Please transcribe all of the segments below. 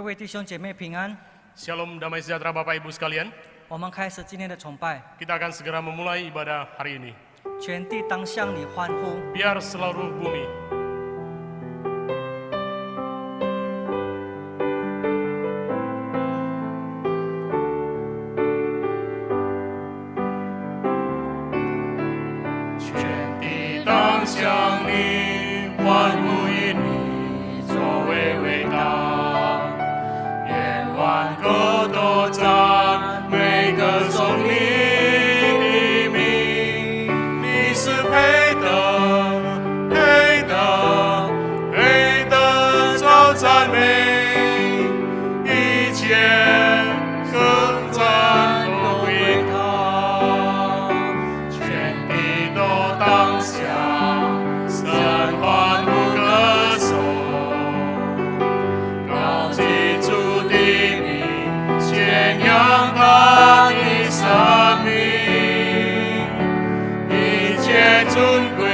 各位弟兄姐妹平安。 Shalom damai sejahtera Bapak Ibu sekalian. 我们开始今天的崇拜， Kita akan segera memulai ibadah hari ini. 全地当向你欢呼。 Biar seluruh bumi当向你欢呼，以你作为伟大，愿万国都赞美歌颂你的名，你是配得遭赞美，一切称赞都归他，全地都当向神欢呼歌颂，高举主的名，宣扬他的生命，一切尊贵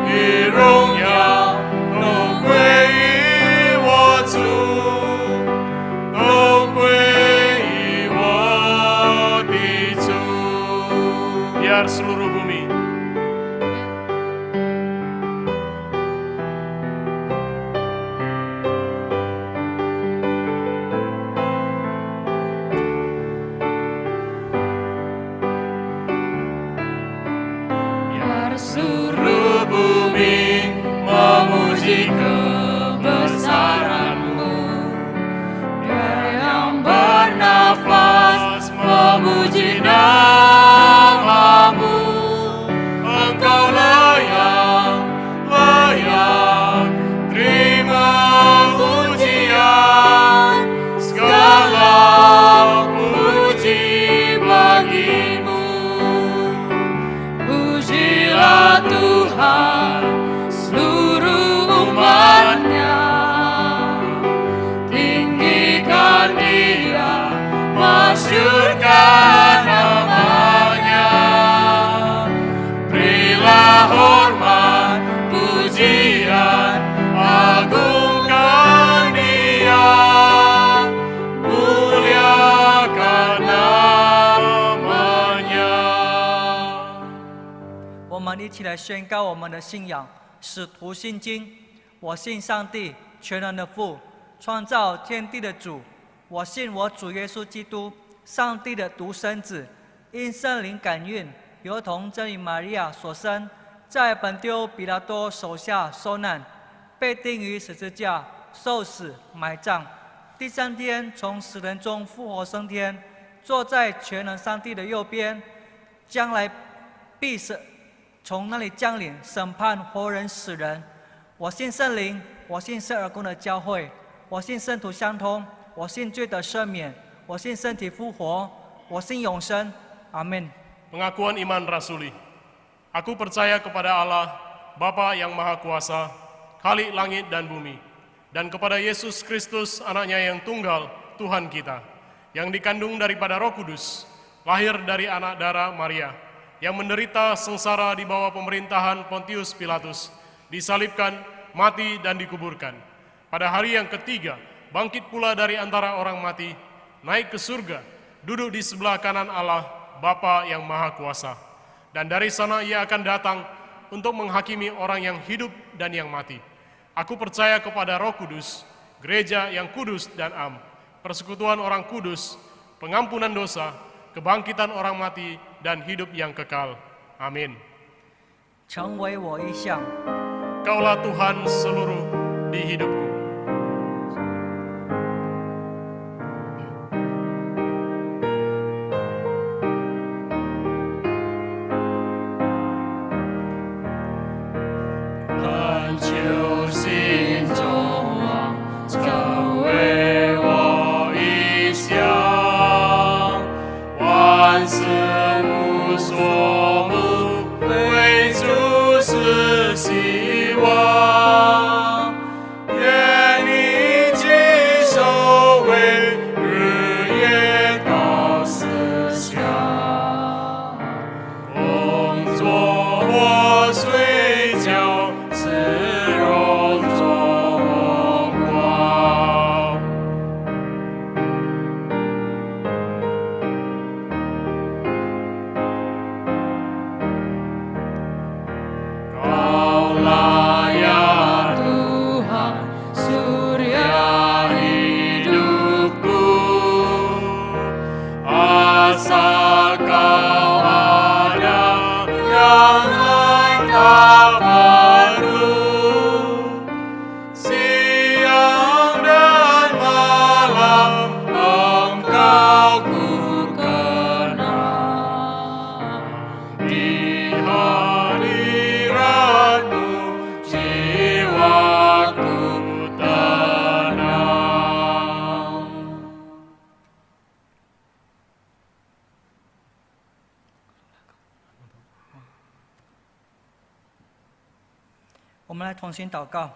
与荣耀都归于我主，都归于我的主。Biar seluruh bumi seluruh bumi memuji kebesaran-Mu, biar yang bernafas memuji nama-Mu. Engkau layak terima pujian, segala puji bagi-Mu. Pujilah Tuhan seluruh umat-Nya, tinggikan Dia, masyurkan nama-Nya. Berilah hormat, pujian, agungkan Dia, muliakan nama-Nya. 我们一起来宣告我们的信仰，使徒信经。我信上帝，全能的父，创造天地的主。我信我主耶稣基督，上帝的独生子，因圣灵感孕，由童真与玛利亚所生，在本丢彼拉多手下受难，被钉于十字架，受死，埋葬。第三天从死人中复活升天，坐在全能上帝的右边，将来必是从那里降临审判活人死人。我信圣灵，我信圣而公的教会，我信圣徒相通，我信罪得赦免，我信身体复活，我信永生。阿门。 Pengakuan iman rasuli. Aku percaya kepada Allah, Bapa yang Maha Kuasa, Khalik langit dan bumi, dan kepada Yesus Kristus, anaknya yang tunggal, Tuhan kita, yang dikandung daripada Roh Kudus, lahir dari anak darah Maria, yang menderita sengsara di bawah pemerintahan Pontius Pilatus, disalibkan, mati dan dikuburkan. Pada hari yang ketiga, bangkit pula dari antara orang mati, naik ke surga, duduk di sebelah kanan Allah, Bapa yang Maha Kuasa. Dan dari sana Ia akan datang untuk menghakimi orang yang hidup dan yang mati. Aku percaya kepada Roh Kudus, gereja yang kudus dan am, persekutuan orang kudus, pengampunan dosa, kebangkitan orang mati, dan hidup yang kekal. Amin. 成为我一项。 Kaulah Tuhan seluruh di hidupku. asal Kau ada, yang lain tak perlu. Siang dan malam Engkau ku kenal. Di hadirat-Mu jiwaku tenang. 我们来同心祷告。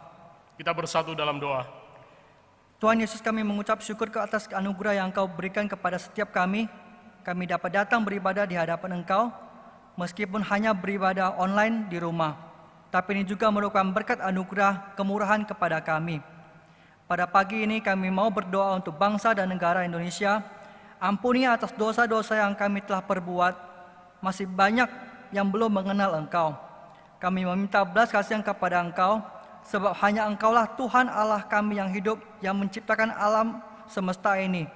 Kita bersatu dalam doa. Tuhan Yesus, kami mengucap syukur ke atas anugerah yang Engkau berikan kepada setiap kami. Kami dapat datang beribadah di hadapan Engkau, meskipun hanya beribadah online di rumah. Tapi ini juga merupakan berkat anugerah kemurahan kepada kami. Pada pagi ini kami mau berdoa untuk bangsa dan negara Indonesia. Ampuni atas dosa-dosa yang kami telah perbuat. Masih banyak yang belum mengenal Engkau. Kami meminta belas kasihan kepada Engkau, sebab hanya Engkaulah Tuhan Allah kami yang hidup, yang menciptakan alam semesta ini.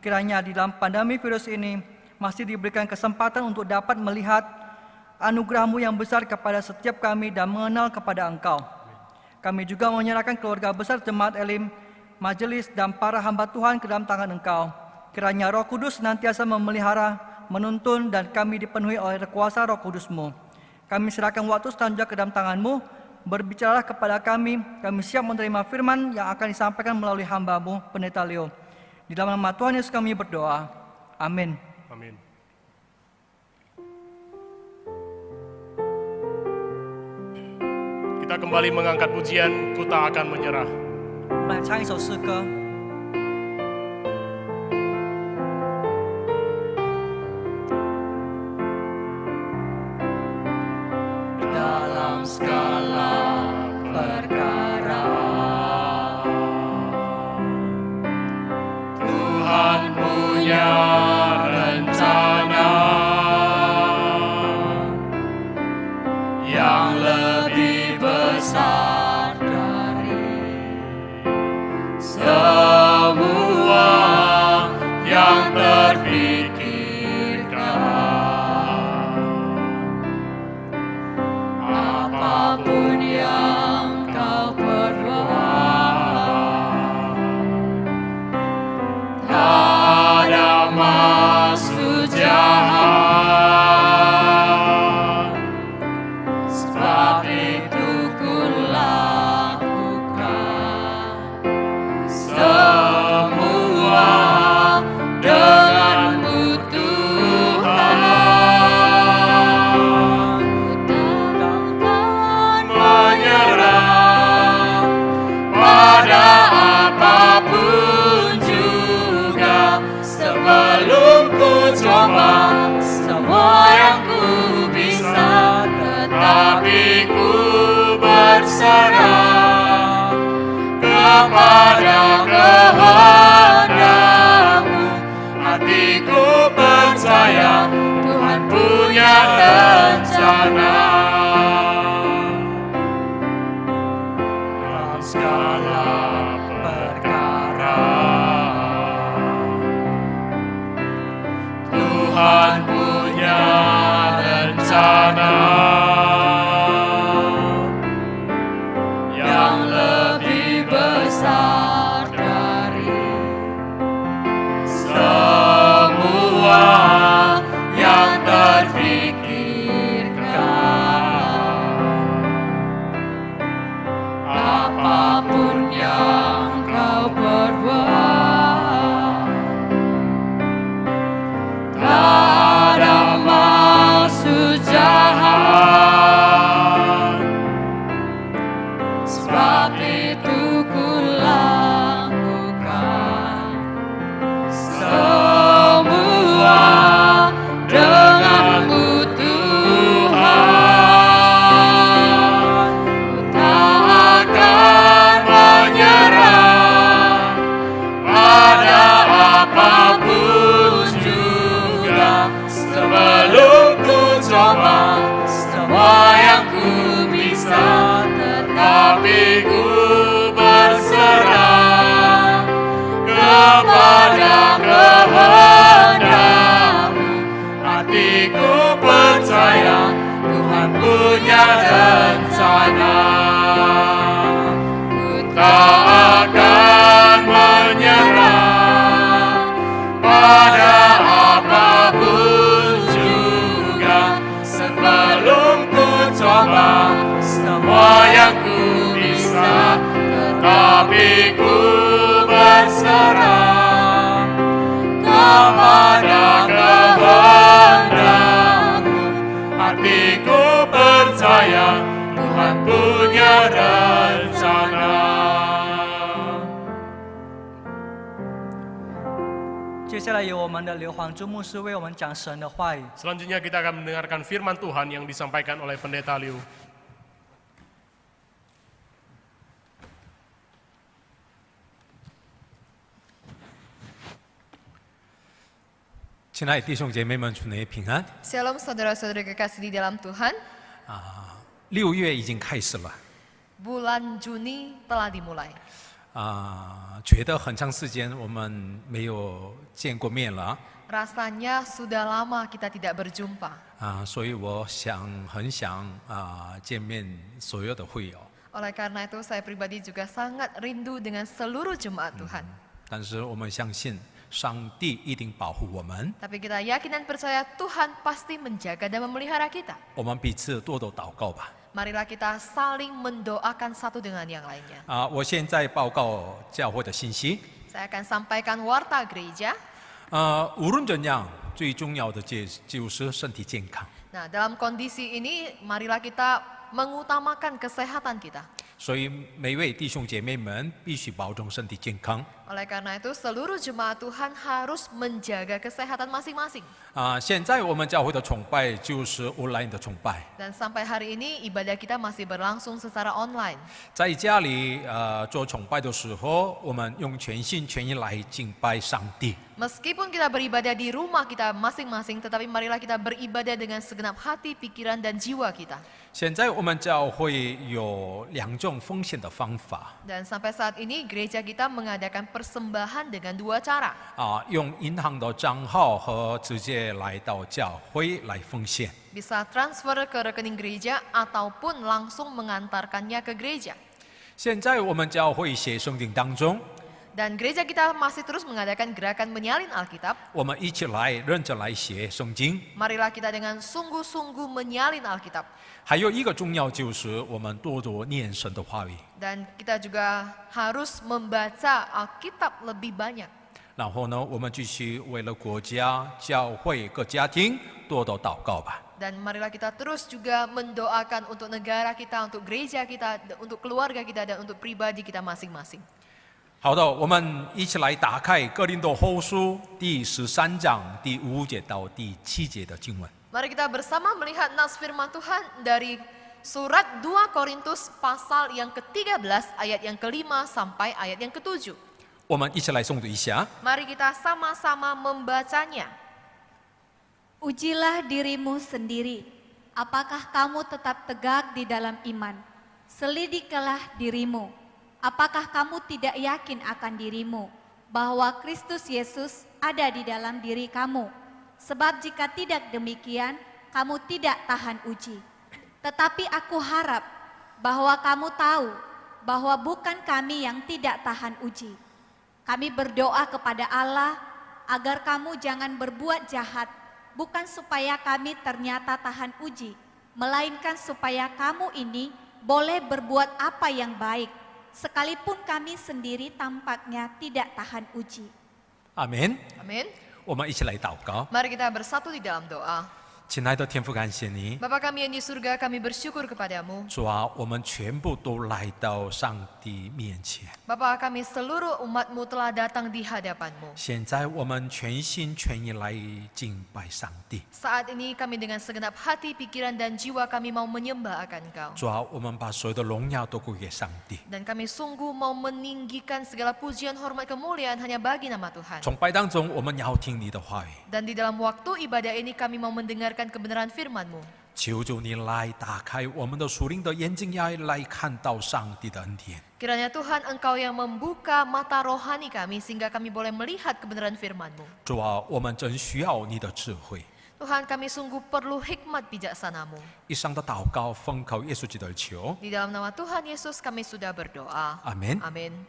Kiranya di dalam pandemi virus ini masih diberikan kesempatan untuk dapat melihat anugerah-Mu yang besar kepada setiap kami dan mengenal kepada Engkau. Kami juga menyerahkan keluarga besar Jemaat Elim, majelis dan para hamba Tuhan ke dalam tangan Engkau. Kiranya Roh Kudus senantiasa memelihara, menuntun, dan kami dipenuhi oleh kuasa Roh Kudus-Mu. Kami serahkan waktu selanjutnya ke dalam tangan-Mu. Berbicaralah kepada kami siap menerima firman yang akan disampaikan melalui hamba-Mu, Pendeta Leo. Di dalam nama Tuhan Yesus kami berdoa. Amin. Amin. Kita kembali mengangkat pujian, Ku Tak Akan Menyerah. 我们来唱一首诗歌。 Dalam segala perkara Tuhan punya rencana yang lebih besar dari semua yang terpikirkan. Apapun yang kau perbuat, tak ada maksud jahat. Sebab itu ku lakukan semua denganmu Tuhan. Menyerah pada apapun juga, sebelum ku coba semua yang ku bisa, tetapi ku berserah kepada kehendak-Mu. Hatiku percaya Tuhan punya rencana. Dalam segala perkara Tuhan punya rencana yang lebih besar dari semua yang terpikirkan. Apapun yang kau perbuat, tak ada maksud jahat. 们的刘黄柱牧师为我们讲神的话语。 Selanjutnya kita akan mendengarkan firman Tuhan yang disampaikan oleh Pendeta Liu. 亲爱的弟兄姐妹们，主内平安。 Shalom saudara-saudara kekasih di dalam Tuhan. 6月已经开始了， Bulan Juni telah dimulai. 觉得很长时间我们没有见过面了 Rasanya sudah lama kita tidak berjumpa. 所以我很想见面所有的会友。 Oleh karena itu saya pribadi juga sangat rindu dengan seluruh jemaat Tuhan. 但是我们相信上帝一定保护我们， Tapi kita yakin dan percaya Tuhan pasti menjaga dan memelihara kita. 我们彼此多多祷告吧。 Marilah kita saling mendoakan satu dengan yang lainnya. 我现在报告教会的信息。 Saya akan sampaikan warta gereja. 无论怎样，最重要的就是身体健康。 Nah, dalam kondisi ini marilah kita mengutamakan kesehatan kita. 所以每位弟兄姐妹们必须保重身体健康。 Oleh karena itu seluruh jemaat Tuhan harus menjaga kesehatan masing-masing. 现在我们教会的崇拜就是 online 的崇拜， Dan sampai hari ini ibadah kita masih berlangsung secara online. 在家里做崇拜的时候，我们用全心全意来敬拜上帝。 Meskipun kita beribadah di rumah kita masing-masing, tetapi marilah kita beribadah dengan segenap hati, pikiran, dan jiwa kita. 现在我们教会有2种奉献的方法， Dan sampai saat ini gereja kita mengadakan persembahan dengan 2 cara. 用银行的账号和直接来到教会来奉献。 Bisa transfer ke rekening gereja ataupun langsung mengantarkannya ke gereja. 现在我们教会写圣经当中， Dan gereja kita masih terus mengadakan gerakan menyalin Alkitab. 我们一起来认真来写圣经。 Marilah kita dengan sungguh-sungguh menyalin Alkitab. 还有一个重要就是我们多多念神的话语， Dan kita juga harus membaca Alkitab lebih banyak. 然后呢，我们继续为了国家、教会、各家庭多多祷告吧。 Dan marilah kita terus juga mendoakan untuk negara kita, untuk gereja kita, untuk keluarga kita, dan untuk pribadi kita masing-masing. 好的，我们一起来打开哥林多后书第13章第5节到第7节的经文。 Mari kita bersama melihat nas firman Tuhan dari surat 2 Korintus pasal yang ke-13 ayat yang ke-5 sampai ayat yang ke-7. 我们一起来诵读一下。 Mari kita sama-sama membacanya. Ujilah dirimu sendiri, apakah kamu tetap tegak di dalam iman? Selidikilah dirimu, apakah kamu tidak yakin akan dirimu, bahwa Kristus Yesus ada di dalam diri kamu? Sebab jika tidak demikian, kamu tidak tahan uji. Tetapi aku harap bahwa kamu tahu bahwa bukan kami yang tidak tahan uji. Kami berdoa kepada Allah agar kamu jangan berbuat jahat, bukan supaya kami ternyata tahan uji, melainkan supaya kamu ini boleh berbuat apa yang baik, sekalipun kami sendiri tampaknya tidak tahan uji. 阿门。 Amin. 我们一起来祷告。 Mari kita bersatu di dalam doa. 亲爱的天父，感谢你， Bapa kami yang di surga, kami bersyukur kepadamu. 主啊，我们全部都来到上帝面前。 Bapa kami seluruh umatmu telah datang di hadapanmu. 现在我们全心全意来敬拜上帝。 Saat ini kami dengan segenap hati, pikiran, dan jiwa kami mau menyembah akan Engkau. 主啊，我们把所有的荣耀都归给上帝。 Dan kami sungguh mau meninggikan segala pujian, hormat, kemuliaan hanya bagi nama Tuhan. 崇拜当中，我们要听你的话语， Dan di dalam waktu ibadah ini kami mau mendengarkan kebenaran firman-Mu. 求主你来打开我们的属灵的眼睛，要来看到上帝的恩典。 Kiranya Tuhan Engkau yang membuka mata rohani kami sehingga kami boleh melihat kebenaran firman-Mu. 主啊，我们真需要你的智慧。 Tuhan kami sungguh perlu hikmat bijaksana-Mu. 以上的祷告奉靠耶稣基督的求， Di dalam nama Tuhan Yesus kami sudah berdoa. 阿门。 Amin.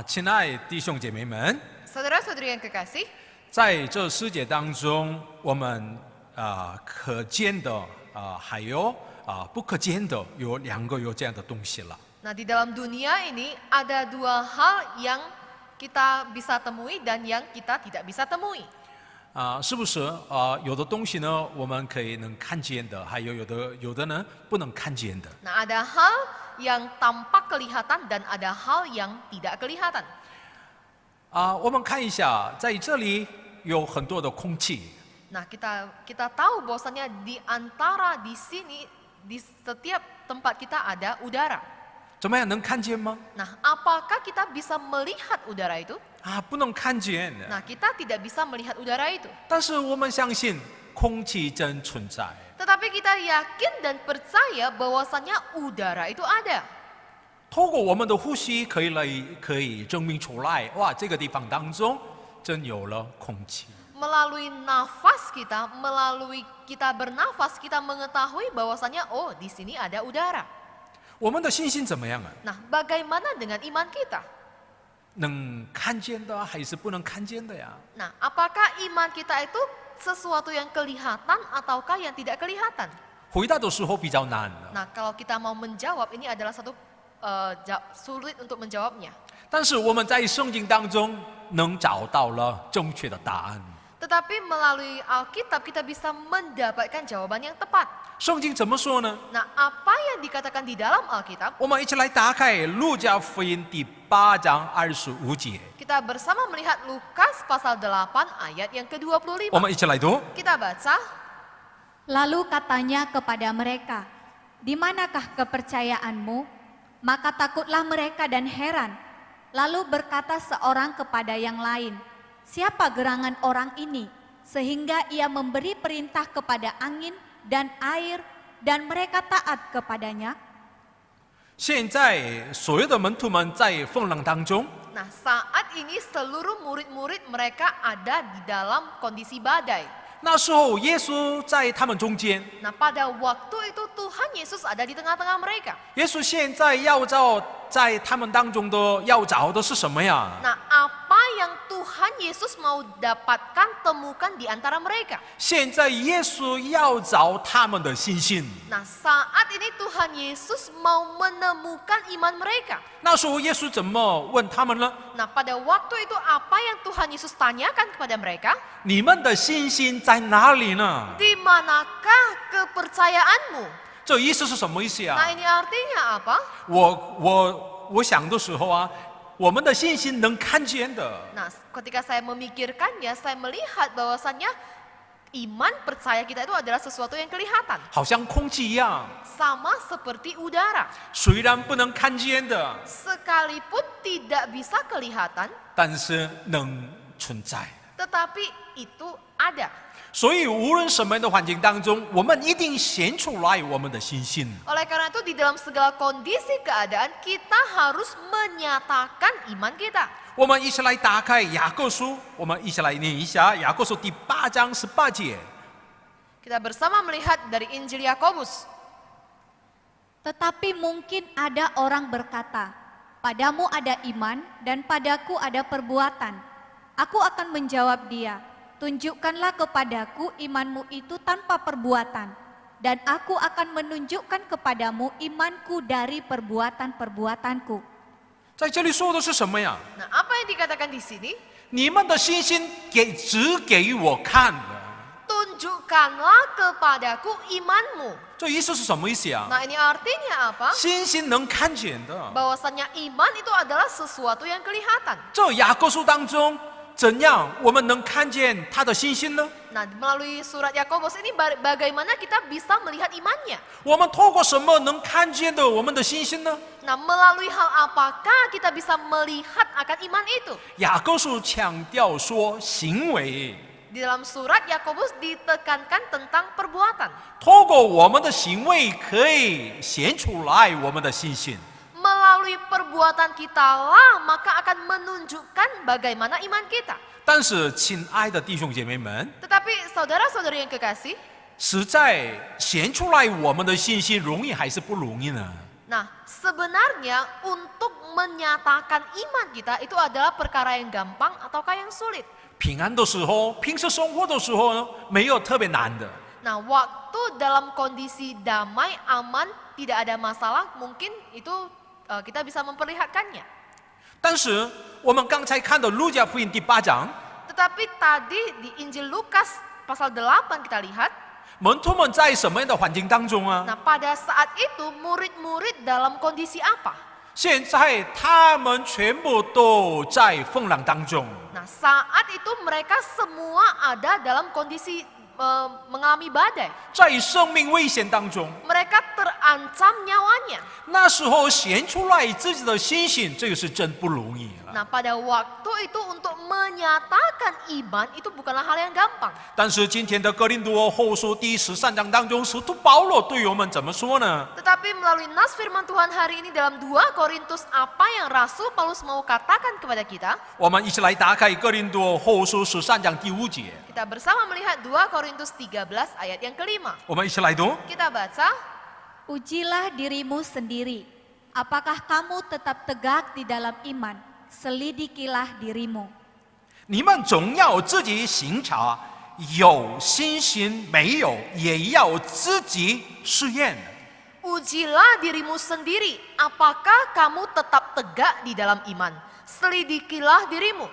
亲爱的弟兄姐妹们， Saudara-saudari yang kekasih, 在这世界当中，我们可见的还有不可见的，有2个有这样的东西了。 nah di dalam dunia ini ada 2 hal yang kita bisa temui dan yang kita tidak bisa temui. 是不是有的东西呢，我们可以能看见的，还有有的呢不能看见的。 Nah ada hal yang tampak kelihatan dan ada hal yang tidak kelihatan. 我们看一下，在这里有很多的空气， Nah, kita tahu bahwasanya di antara di sini di setiap tempat kita ada udara. 怎么样能看见吗？ Nah, apakah kita bisa melihat udara itu? 不能看见。 Nah, kita tidak bisa melihat udara itu. 但是我们相信空气真存在。 Tetapi kita yakin dan percaya bahwasanya udara itu ada. 透过我们的呼吸可以证明出来，哇，这个地方当中真有了空气。 Melalui nafas kita, melalui kita bernafas, kita mengetahui bahwasanya oh, di sini ada udara. 我们的信心怎么样啊？ Nah, bagaimana dengan iman kita? 能看见的还是不能看见的呀？ Nah, apakah iman kita itu sesuatu yang kelihatan ataukah yang tidak kelihatan? 回答的时候比较难的， Nah, kalau kita mau menjawab, ini adalah satu sulit untuk menjawabnya. 但是我们在圣经当中能找到了正确的答案。 Tetapi melalui Alkitab kita bisa mendapatkan jawaban yang tepat. 圣经怎么说呢？ Nah, apa yang dikatakan di dalam Alkitab? 我们一起来打开路加福音第8章25节， Kita bersama melihat Lukas pasal 8 ayat yang 我 ke-25. 们一起来读。 Kita baca. Lalu katanya kepada mereka, "Di manakah kepercayaanmu?" Maka takutlah mereka dan heran. Lalu berkata seorang kepada yang lain, "Siapa gerangan orang ini, sehingga ia memberi perintah kepada angin dan air, dan mereka taat kepadanya?" 现在所有的门徒们在风浪当中， Nah, saat ini seluruh murid-murid mereka ada di dalam kondisi badai. 那时候耶稣在他们中间。 Nah, pada waktu itu Tuhan Yesus ada di tengah-tengah mereka. 耶稣现在要找在他们当中的要找的是什么呀？ Nah, apa yang Tuhan Yesus mau dapatkan, temukan di antara mereka? 现在耶稣要找他们的信心。 Nah, saat ini Tuhan Yesus mau menemukan iman mereka. 那时候耶稣怎么问他们呢？ Nah, pada waktu itu apa yang Tuhan Yesus tanyakan kepada mereka? 你们的信心在哪里呢？ Di manakah kepercayaanmu? 这意思是什么意思 Nah, 啊？ ini artinya apa? 我想的时候啊，我们的信心能看见的。 Nah, ketika saya memikirkannya, saya melihat bahwasannya iman percaya kita itu adalah sesuatu yang kelihatan. 好像空气一样， Sama seperti udara. 虽然不能看见的， Sekalipun tidak bisa kelihatan, 但是能存在。 tetapi itu ada. 所以无论什么样的环境当中，我们一定显出来我们的信心。 Oleh karena itu di dalam segala kondisi keadaan kita harus menyatakan iman kita. 我们一起来打开雅各书，我们一起来念一下雅各书第8章18节。 Kita bersama melihat dari Injil Yakobus. Tetapi mungkin ada orang berkata, "Padamu ada iman dan padaku ada perbuatan." Aku akan menjawab dia, "Tunjukkanlah kepadaku imanmu itu tanpa perbuatan, dan aku akan menunjukkan kepadamu imanku dari perbuatan-perbuatanku." 在这里说的是什么呀？ Nah, apa yang dikatakan di sini? 你们的信心只给我看的， Tunjukkanlah kepadaku imanmu. 这意思是什么意思啊？ Nah, ini artinya apa? 信心能看见的。 Bahwasannya iman itu adalah sesuatu yang kelihatan. 这雅各书当中，怎样我们能看见他的信心呢？ Nah, melalui surat Yakobus ini bagaimana kita bisa melihat imannya? 我们透过什么能看见的我们的信心呢？ Nah, melalui hal apakah kita bisa melihat akan iman itu? 雅各书强调说行为， Di dalam surat Yakobus ditekankan tentang perbuatan. 透过我们的行为可以显出来我们的信心。 Melalui perbuatan kita lah maka akan menunjukkan bagaimana iman kita. 但是，亲爱的弟兄姐妹们， Tetapi saudara-saudari yang kekasih, 实在显出来我们的信心容易还是不容易呢？ nah sebenarnya untuk menyatakan iman kita itu adalah perkara yang gampang ataukah yang sulit? 平安的时候，平时生活的时候呢，没有特别难的。 Nah, waktu dalam kondisi damai, aman, tidak ada masalah, mungkin itu kita bisa memperlihatkannya. 但是我们刚才看的路加福音第8章， Tetapi tadi di Injil Lukas pasal 8 kita lihat, 门徒们在什么样的环境当中啊？ nah pada saat itu murid-murid dalam kondisi apa? 现在他们全部都在风浪当中。 Nah, saat itu mereka semua ada dalam kondisi mengalami badai. 在生命危险当中， Mereka terancam nyawanya. 那时候显出来自己的信心，这个是真不容易了。 Nah, pada waktu itu untuk menyatakan iman itu bukanlah hal yang gampang. 但是今天的哥林多后书第13章当中，使徒保罗对我们怎么说呢？ Tetapi melalui nas firman Tuhan hari ini dalam 2 Korintus, apa yang Rasul Paulus mau katakan kepada kita? 我们一起来打开哥林多后书13章第5节， Kita bersama melihat 2 Korintus 13 ayat yang kelima. 我们一起来读。 Kita baca, Ujilah dirimu sendiri, apakah kamu tetap tegak di dalam iman? Selidikilah dirimu. 你们总要自己省察，有信心没有，也要自己试验。 ujilah dirimu sendiri, apakah kamu tetap tegak di dalam iman? Selidikilah dirimu.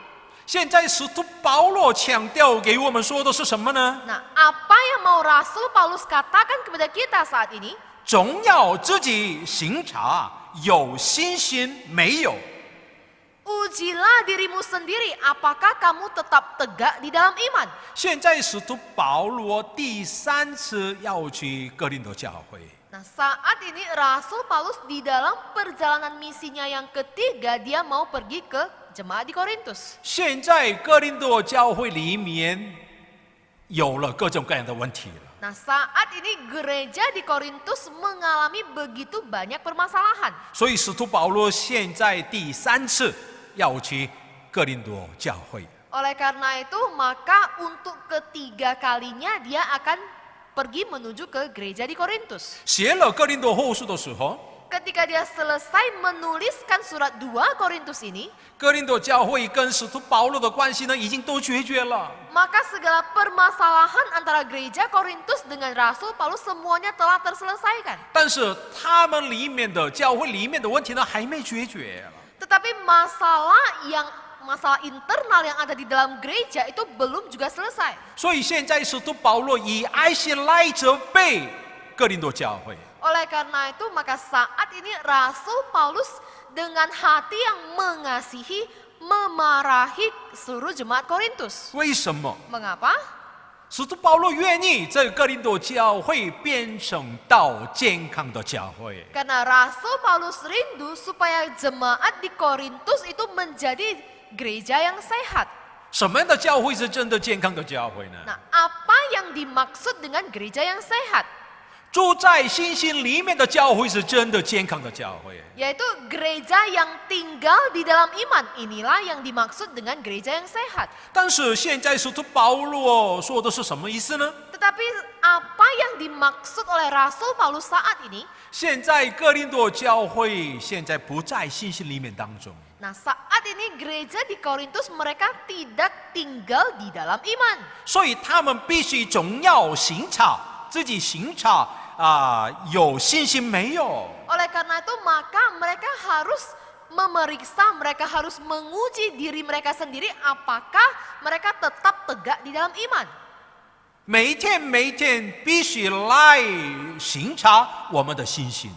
现在使徒保罗强调给我们说的是什么呢？ Nah, apa yang mau Rasul Paulus katakan kepada kita saat ini? 总要自己省察，有信心没有。 Ujilah dirimu sendiri, apakah kamu tetap tegak di dalam iman? 现在使徒保罗第3次要去哥林多教会， Nah, saat ini Rasul Paulus di dalam perjalanan misinya yang ketiga, dia mau pergi ke jemaat di Korintus. 现在哥林多教会里面有了各种各样的问题了。 Nah, saat ini gereja di Korintus mengalami begitu banyak permasalahan. 所以使徒保罗现在第3次要去哥林多教会。 Oleh karena itu, maka untuk ketiga kalinya dia akan pergi menuju ke gereja di Korintus. 写了哥林多后书的时候， Ketika dia selesai menuliskan surat 2 Korintus ini, 哥林多教会跟使徒保罗的关系呢，已经都决绝了。 maka segala permasalahan antara gereja Korintus dengan Rasul Paulus semuanya telah terselesaikan. 但是他们里面的教会里面的问题呢，还没解决。 Tetapi masalah internal yang ada di dalam gereja itu belum juga selesai. 所以现在使徒保罗以爱心来责备哥林多教会。 Oleh karena itu, maka saat ini Rasul Paulus dengan hati yang mengasihi, memarahi seluruh jemaat Korintus. 为什么？ Mengapa? 使徒保罗愿意这个哥林多教会变成到健康的教会。 Karena Rasul Paulus rindu supaya jemaat di Korintus itu menjadi gereja yang sehat. 什么样的教会是真的健康的教会呢？ Nah, apa yang dimaksud dengan gereja yang sehat? 住在信心里面的教会是真的健康的教会。 Yaitu gereja yang tinggal di dalam iman. Inilah yang dimaksud dengan gereja yang sehat. 但是现在使徒保罗说的是什么意思呢？ Tetapi apa yang dimaksud oleh Rasul Paulus saat ini? 现在哥林多教会现在不在信心里面当中， Nah, saat ini gereja di Korintus mereka tidak tinggal di dalam iman. 所以他们必须总要省察自己省察有信心没有。 Oleh karena itu, maka mereka harus memeriksa, mereka harus menguji diri mereka sendiri apakah mereka tetap tegak di dalam iman. 每天必须来省察我们的信心。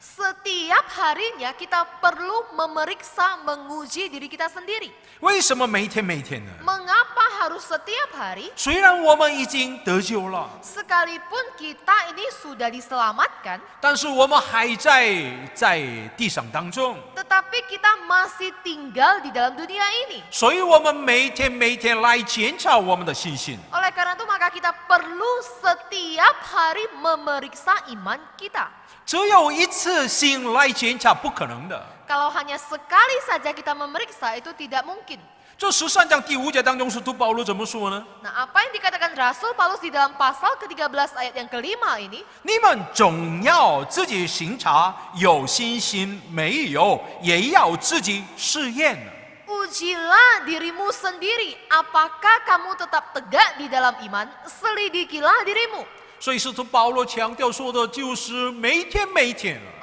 Setiap harinya kita perlu memeriksa, menguji diri kita sendiri. 为什么每天呢？ Mengapa harus setiap hari? 虽然我们已经得救了， Sekalipun kita ini sudah diselamatkan, 但是我们还在地上当中， tetapi kita masih tinggal di dalam dunia ini. 所以我们每天来检查我们的信心。 Oleh karena itu, maka kita perlu setiap hari memeriksa iman kita. 只有一次性来检查不可能的。 Kalau hanya sekali saja kita memeriksa, itu tidak mungkin. 这13章第5节当中，使徒保罗怎么说呢？ Nah, apa yang dikatakan Rasul Paulus di dalam pasal ke-13 ayat yang kelima ini? 你们总要自己省察，有信心没有，也要自己试验。 Ujilah dirimu sendiri, apakah kamu tetap tegak di dalam iman? Selidikilah dirimu. 所以使徒保罗强调说的就是每天。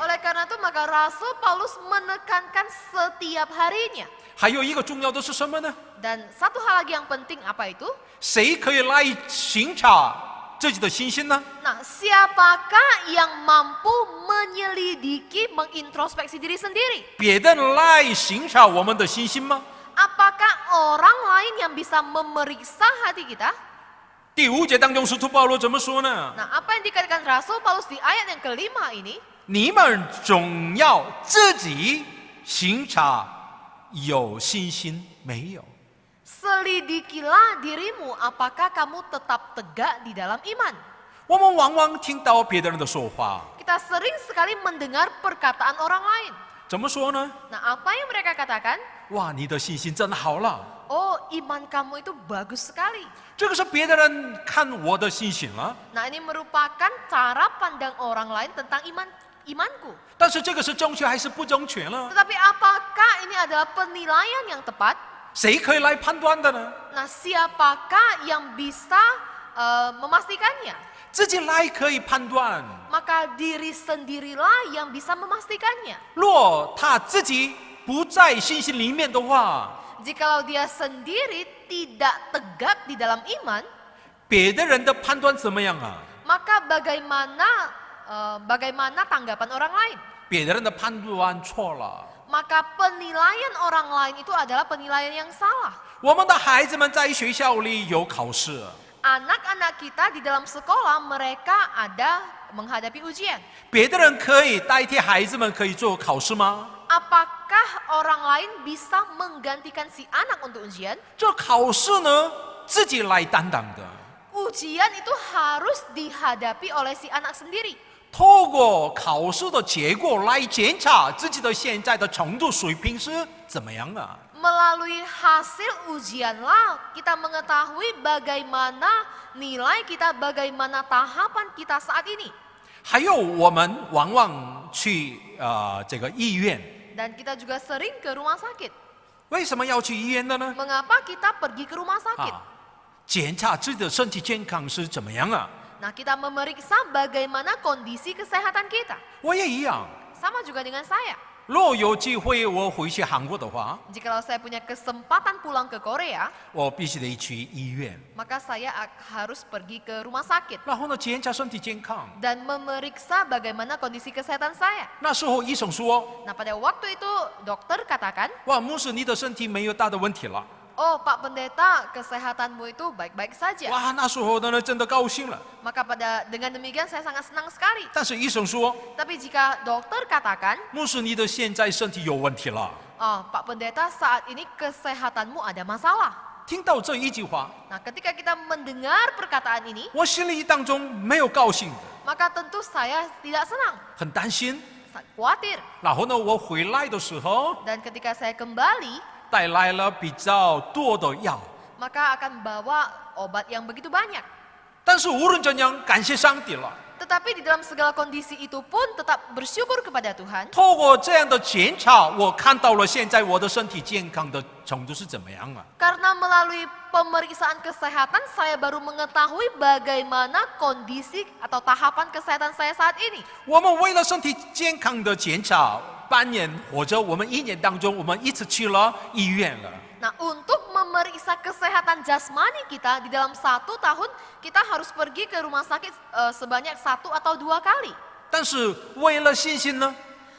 Oleh karena itu, maka Rasul Paulus menekankan setiap harinya. 还有一个重要的是什么呢？ Dan satu hal lagi yang penting, apa itu? 谁可以来省察自己的信心呢？ Nah, siapakah yang mampu menyelidiki, mengintrospeksi diri sendiri? 别的人来欣赏我们的信心吗？ Apakah orang lain yang bisa memeriksa hati kita? 第5节当中，使徒保罗怎么说呢？ Nah, apa yang dikatakan Rasul Paulus di ayat yang kelima ini? 你们总要自己审查有信心没有。 Selidikilah dirimu, apakah kamu tetap tegak di dalam iman? 我们往往听到别的人的说话， Kita sering sekali mendengar perkataan orang lain. 怎么说呢？ Nah, apa yang mereka katakan? 哇，你的信心真好了。 Oh, iman kamu itu bagus sekali. 这个是别的人看我的信心了， Nah, ini merupakan cara pandang orang lain tentang imanku. 但是这个是正确还是不正确呢？ Tetapi apakah ini adalah penilaian yang tepat? 谁可以来判断的呢？ Nah, siapakah yang bisa memastikannya? 自己来可以判断。 Maka diri sendirilah yang bisa memastikannya. 若他自己不在信心里面的话， Jikalau dia sendiri tidak tegak di dalam iman, 别的人的判断怎么样啊？ maka bagaimana tanggapan orang lain? 别的人的判断错了。 Maka penilaian orang lain itu adalah penilaian yang salah. 我们的孩子们在学校里有考试， Anak-anak kita di dalam sekolah mereka ada menghadapi ujian. 别的人可以代替孩子们可以做考试吗？ Apakah orang lain bisa menggantikan si anak untuk ujian? 这考试呢，自己来担当的。 Ujian itu harus dihadapi oleh si anak sendiri. 透过考试的结果来检查自己的现在的程度水平是怎么样啊？ Melalui hasil ujianlah kita mengetahui bagaimana nilai kita, bagaimana tahapan kita saat ini. 还有我们往往去这个医院， Dan kita juga sering ke rumah sakit. 为什么要去医院的呢？ Mengapa kita pergi ke rumah sakit? 检查自己的身体健康是怎么样啊？ Nah, kita memeriksa bagaimana kondisi kesehatan kita. 我也一样。 Sama juga dengan saya. 若有机会我回去韩国的话， Jikalau saya punya kesempatan pulang ke Korea, 我必须得去医院， maka saya harus pergi ke rumah sakit 然后呢检查身体健康。 dan memeriksa bagaimana kondisi kesehatan saya. 那时候医生说 Nah, pada waktu itu dokter katakan,：“ 哇，牧师，你的身体没有大的问题了。 oh Pak Pendeta, kesehatanmu itu baik-baik ” saja. 哇，那时候呢真的高兴了。 Maka dengan demikian saya sangat senang sekali. 但是医生说 Tapi jika dokter katakan,：“ 牧师，你的现在身体有问题了。 oh Pak Pendeta, saat ini kesehatanmu ada masalah. ”听到这一句话， Nah, ketika kita mendengar perkataan ini, 我心里当中没有高兴， maka tentu saya tidak senang, 很担心。 sangat khawatir. 然后呢，我回来的时候 Dan ketika saya kembali, 带来了比较多的药， maka akan bawa obat yang begitu banyak. 但是无论怎样，感谢上帝了。 Tetapi di dalam segala kondisi itu pun tetap bersyukur kepada Tuhan. 透过这样的检查，我看到了现在我的身体健康的程度是怎么样啊？ Karena melalui pemeriksaan kesehatan, saya baru mengetahui bagaimana kondisi atau tahapan kesehatan saya saat ini. 我们为了身体健康的检查，半年或者我们1年当中，我们一直去了医院了。 Nah, untuk memeriksa kesehatan jasmani kita di dalam 1 tahun, kita harus pergi ke rumah sakit sebanyak 1 atau 2 kali. 但是为了信心呢，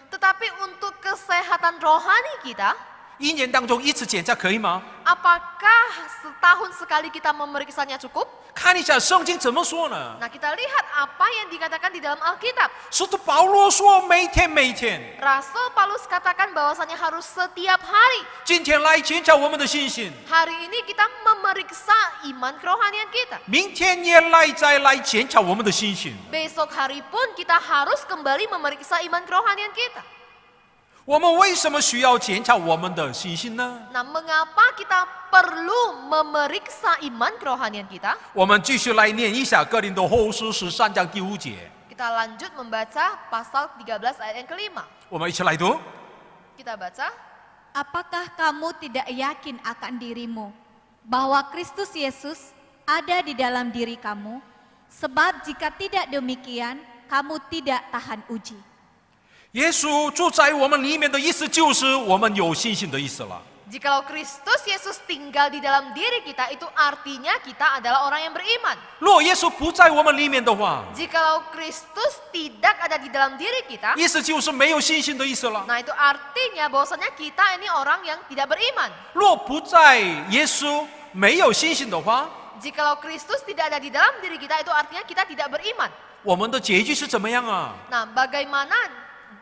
Tetapi untuk kesehatan rohani kita, 1年当中一次检查可以吗？ apakah setahun sekali kita memeriksanya cukup? 看一下圣经怎么说呢？ Nah, kita lihat apa yang dikatakan di dalam Alkitab. 使徒保罗说：“每天每天， Rasul Paulus katakan bahwasanya harus setiap hari. 今天来检查我们的信心， Hari ini kita memeriksa iman kerohanian kita. 明天也再来检查我们的信心。 Besok hari pun kita harus kembali memeriksa iman kerohanian kita. 我们为什么需要检查我们的信心呢？ Nah, mengapa kita perlu memeriksa iman kerohanian kita? 我们继续来念一下《哥林多后书》13章第5节， Kita lanjut membaca pasal 13 ayat yang kelima. 我们一起来读。 Kita baca. Apakah kamu tidak yakin akan dirimu bahwa Kristus Yesus ada di dalam diri kamu? Sebab jika tidak demikian, kamu tidak tahan uji. 耶稣住在我们里面的意思就是我们有信心的意思了。Jikalau Kristus Yesus tinggal di dalam diri kita, itu artinya kita adalah orang yang beriman. 若耶稣不在我们里面的话， Jikalau Kristus tidak ada di dalam diri kita, 意思就是没有信心的意思了。 nah itu artinya bahwasanya kita ini orang yang tidak beriman. 若不在耶稣没有信心的话， Jikalau Kristus tidak ada di dalam diri kita, itu artinya kita tidak beriman. 我们的结局是怎么样啊？ Nah, bagaimana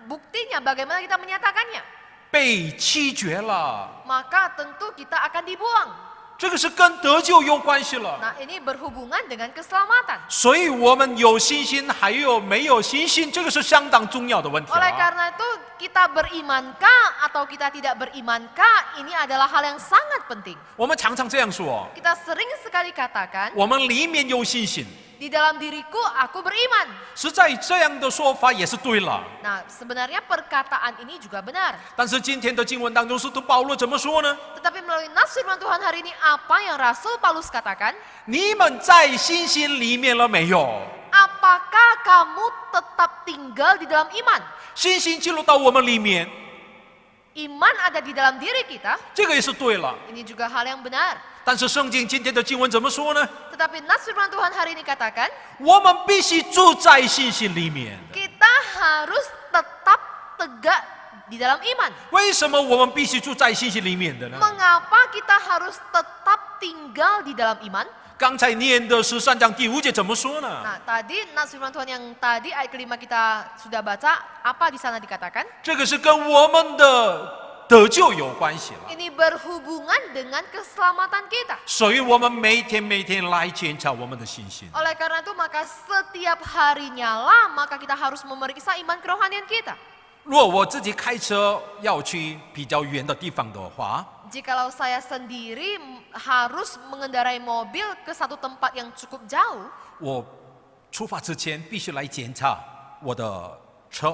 buktinya, bagaimana kita menyatakannya? 被弃绝了， Maka tentu kita akan dibuang. 这个是跟得救有关系了。 Nah, ini berhubungan dengan keselamatan. 所以我们有信心还有没有信心，这个是相当重要的问题 Oleh 了。 karena itu, kita berimankah atau kita tidak berimankah, ini adalah hal yang sangat penting. 我们常常这样说， Kita sering sekali katakan, 我们里面有信心， di dalam diriku aku beriman. 实在这样的说法也是对了。 Nah, sebenarnya perkataan ini juga benar. 但是今天的经文当中，使徒保罗怎么说呢？ Tetapi melalui nas firman Tuhan hari ini, apa yang Rasul Paulus katakan? 你们在信心里面了没有？ Apakah kamu tetap tinggal di dalam iman? 信心进入到我们里面， Iman ada di dalam diri kita, 这个也是对了。 ini juga hal yang benar. 但是圣经今天的经文怎么说呢？ Tetapi nas firman Tuhan hari ini katakan, 我们必须住在信心里面。 kita harus tetap tegak di dalam iman. 为什么我们必须住在信心里面的呢？ Mengapa kita harus tetap tinggal di dalam iman? 刚才念的13章第5节怎么说呢？ Nah, tadi nas firman Tuhan yang tadi ayat kelima kita sudah baca, apa di sana dikatakan? 这个是跟我们的得救有关系了。 Ini berhubungan dengan keselamatan kita. 所以我们每天来检查我们的信心。 Oleh karena itu, maka setiap harinya lah, maka kita harus memeriksa iman kerohanian kita. 若我自己开车要去比较远的地方的话， Jikalau saya sendiri harus mengendarai mobil ke satu tempat yang cukup jauh, 我出发之前必须来检查我的车。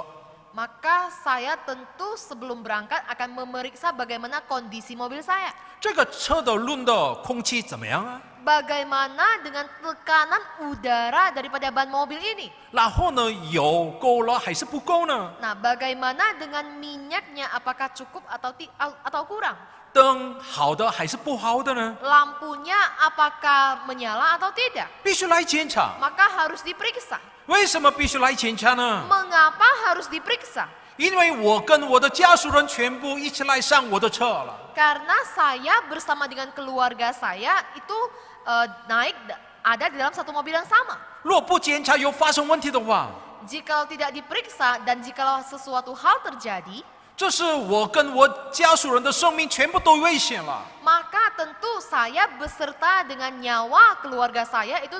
maka saya tentu sebelum berangkat akan memeriksa bagaimana kondisi mobil saya. 这个车的轮的空气怎么样啊？ Bagaimana dengan tekanan udara daripada ban mobil ini? 然后呢，油够了还是不够呢？ Nah, bagaimana dengan minyaknya? Apakah cukup atau kurang? 灯好的还是不好的呢？ Lampunya apakah menyala atau tidak? 必须来检查。 Maka harus diperiksa. 为什么必须来检查呢？ Mengapa harus diperiksa? 因为我跟我的家属人全部一起来上我的车了。 Karena saya bersama dengan keluarga saya itu ada di dalam satu mobil yang sama. 若不检查有发生问题的话， Jikalau tidak diperiksa dan jikalau sesuatu hal terjadi, 这是我跟我家属人的生命全部都危险了。 maka tentu saya beserta dengan nyawa keluarga saya itu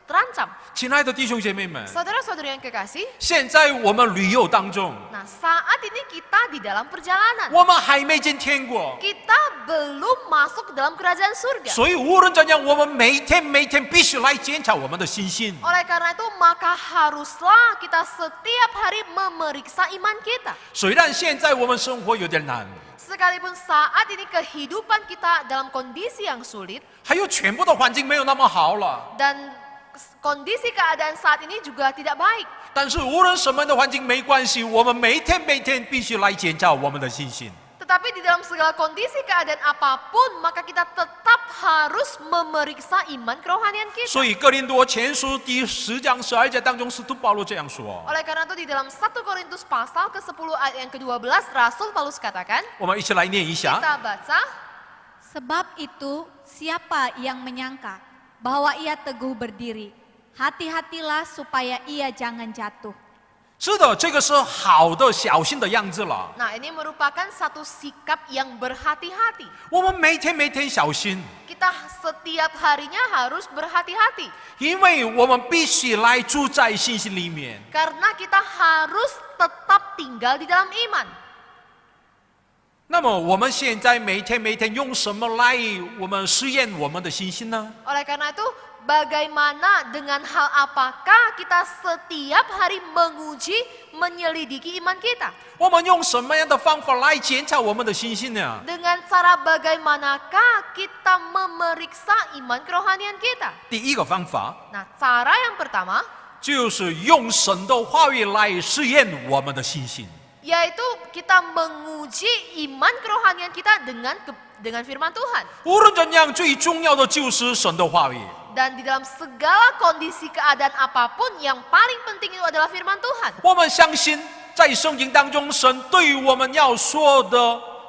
terancam. 亲爱的弟兄姐妹们， Saudara-saudari yang kekasih, 现在我们旅游当中， nah saat ini kita di dalam perjalanan. 我们还没进天国， Kita belum masuk ke dalam kerajaan surga. 所以无论怎样，我们每天必须来检查我们的信心。 Oleh karena itu, maka haruslah kita setiap hari memeriksa iman kita. 虽然现在我们生活有点难， Sekalipun saat ini kehidupan kita dalam kondisi yang sulit 还有全部的环境没有那么好了， dan kondisi keadaan saat ini juga tidak baik. 但是无论什么样的环境没关系，我们每天必须来检查我们的信心。 Tetapi di dalam segala kondisi keadaan apapun, maka kita tetap harus memeriksa iman kerohanian kita. 所以哥林多前书第10章12节当中，使徒保罗这样说。 Oleh karena itu di dalam 1 Korintus pasal ke-10 ayat yang ke-12, Rasul Paulus katakan, 我们一起来念一下。 kita baca, Sebab itu, siapa yang menyangka bahwa ia teguh berdiri? Hati-hatilah supaya ia jangan jatuh. 是的，这个是好的、小心的样子了。 nah ini merupakan satu sikap yang berhati-hati. 我们每天小心， Kita setiap harinya harus berhati-hati. 因为我们必须来住在信心里面。 Karena kita harus tetap tinggal di dalam iman. 那么我们现在每天用什么来我们试验我们的信心呢？ Oleh karena itu, bagaimana dengan hal apakah kita setiap hari menguji, menyelidiki iman kita? 我们用什么样的方法来检查我们的信心呢？ Dengan cara bagaimanakah kita memeriksa iman kerohanian kita? 第一个方法 Nah, cara yang pertama 就是用神的话语来试验我们的信心。yaitu kita menguji iman kerohanian kita dengan firman Tuhan. 无论怎样，最重要的就是神的话语。 Dan di dalam segala kondisi keadaan apapun, yang paling penting itu adalah firman Tuhan. 我们相信，在圣经当中，神对我们要说的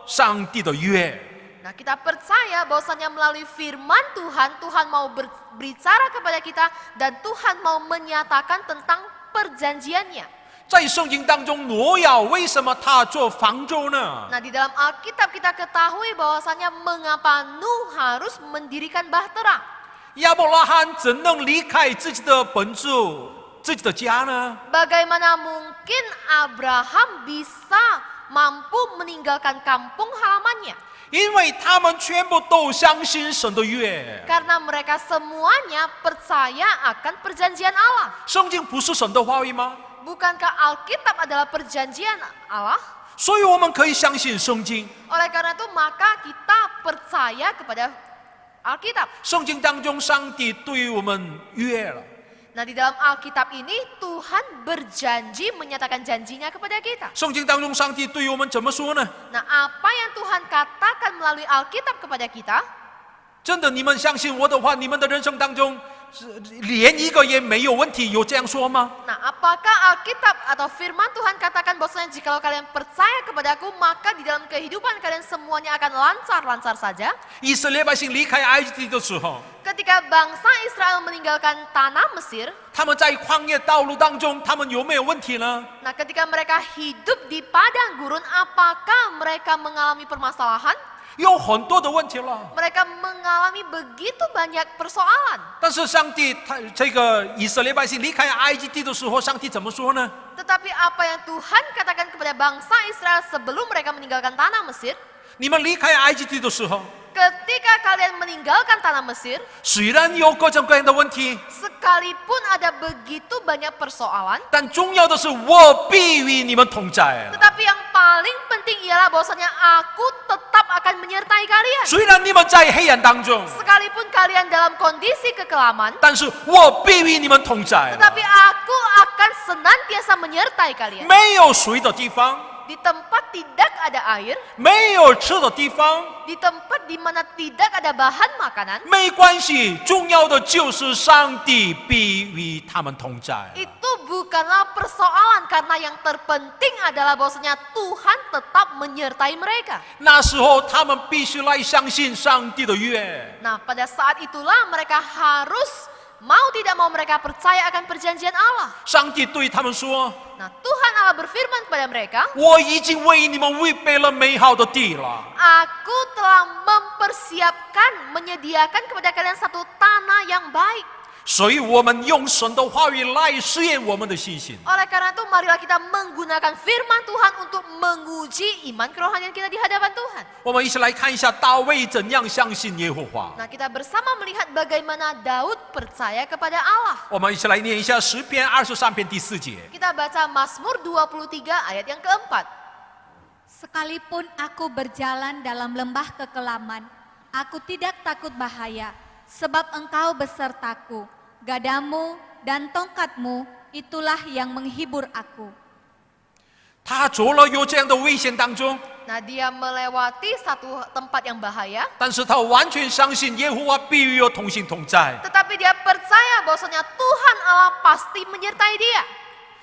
上帝的约。 Nah, kita percaya bahwasanya melalui firman Tuhan, Tuhan mau berbicara kepada kita dan Tuhan mau menyatakan tentang perjanjiannya. 在圣经当中，挪亚为什么他做方舟呢？ Nah, di dalam Alkitab kita ketahui bahwasanya mengapa Nuh harus mendirikan bahtera. 亚伯拉罕怎能离开自己的本族、自己的家呢？ Bagaimana mungkin Abraham bisa mampu meninggalkan kampung halamannya? 因为他们全部都相信神的约。 Karena mereka semuanya percaya akan perjanjian Allah. 圣经不是神的话语吗？ Bukankah Alkitab adalah perjanjian Allah? 所以我们可以相信圣经。 Oleh karena itu maka kita percaya kepada Alkitab. 圣经当中，上帝对我们约了。 Nah, di dalam Alkitab ini Tuhan berjanji menyatakan janjinya kepada kita. 圣经当中，上帝对我们怎么说呢？ Nah, apa yang Tuhan katakan melalui Alkitab kepada kita? 真的，你们相信我的话，你们的人生当中连一个也没有问题，有这样说吗？ Nah, apakah Alkitab atau firman Tuhan katakan bahwasanya jikalau kalian percaya kepadaku, maka di dalam kehidupan kalian semuanya akan lancar-lancar saja? 以色列百姓离开埃及地的时候， Ketika bangsa Israel meninggalkan tanah Mesir, 他们在旷野道路当中，他们有没有问题呢？ nah ketika mereka hidup di padang gurun, apakah mereka mengalami permasalahan? 有很多的问题了。 Mereka mengalami begitu banyak persoalan. 但是上帝，这个以色列百姓离开埃及地的时候，上帝怎么说呢？ Tetapi apa yang Tuhan katakan kepada bangsa Israel sebelum mereka meninggalkan tanah Mesir? 你们离开埃及地的时候， Ketika kalian meninggalkan tanah Mesir, 虽然有各种各样的问题， sekalipun ada begitu banyak persoalan, 但重要的是我必与你们同在。 tetapi yang paling penting ialah bahwasanya aku tetap akan menyertai kalian. 虽然你们在黑暗当中， Sekalipun kalian dalam kondisi kekelaman, 但是我必与你们同在。 tetapi aku akan senantiasa menyertai kalian. 没有水的地方， Di tempat tidak ada air, 没有吃的地方， di tempat di mana tidak ada bahan makanan, 没关系，重要的就是上帝必与他们同在。 itu bukanlah persoalan karena yang terpenting adalah bahwasanya Tuhan tetap menyertai mereka. 那时候他们必须来相信上帝的约。 Nah, pada saat itulah mereka harus mau tidak mau mereka percaya akan perjanjian Allah. 上帝对他们说 Nah, Tuhan Allah berfirman kepada mereka,：“ 我已经为你们预备了美好的地了。 Aku telah mempersiapkan, menyediakan kepada kalian satu tanah yang baik. ”所以，我们用神的话语来试验我们的信心。 Oleh karena itu, marilah kita menggunakan firman Tuhan untuk menguji iman kerohanian kita di hadapan Tuhan. 我们一起来看一下大卫怎样相信耶和华。 Nah, kita bersama melihat bagaimana Daud percaya kepada Allah. 我们一起来念一下诗篇23篇第4节。 Kita baca Mazmur 23 ayat yang keempat. Sekalipun aku berjalan dalam lembah kekelaman, aku tidak takut bahaya, sebab engkau besertaku, gadamu dan tongkatmu, itulah yang menghibur aku. 他走了有这样的危险当中， Nah, dia melewati satu tempat yang bahaya, 但是他完全相信耶和华必与我同行同在， tetapi dia percaya bahwasanya Tuhan Allah pasti menyertai dia.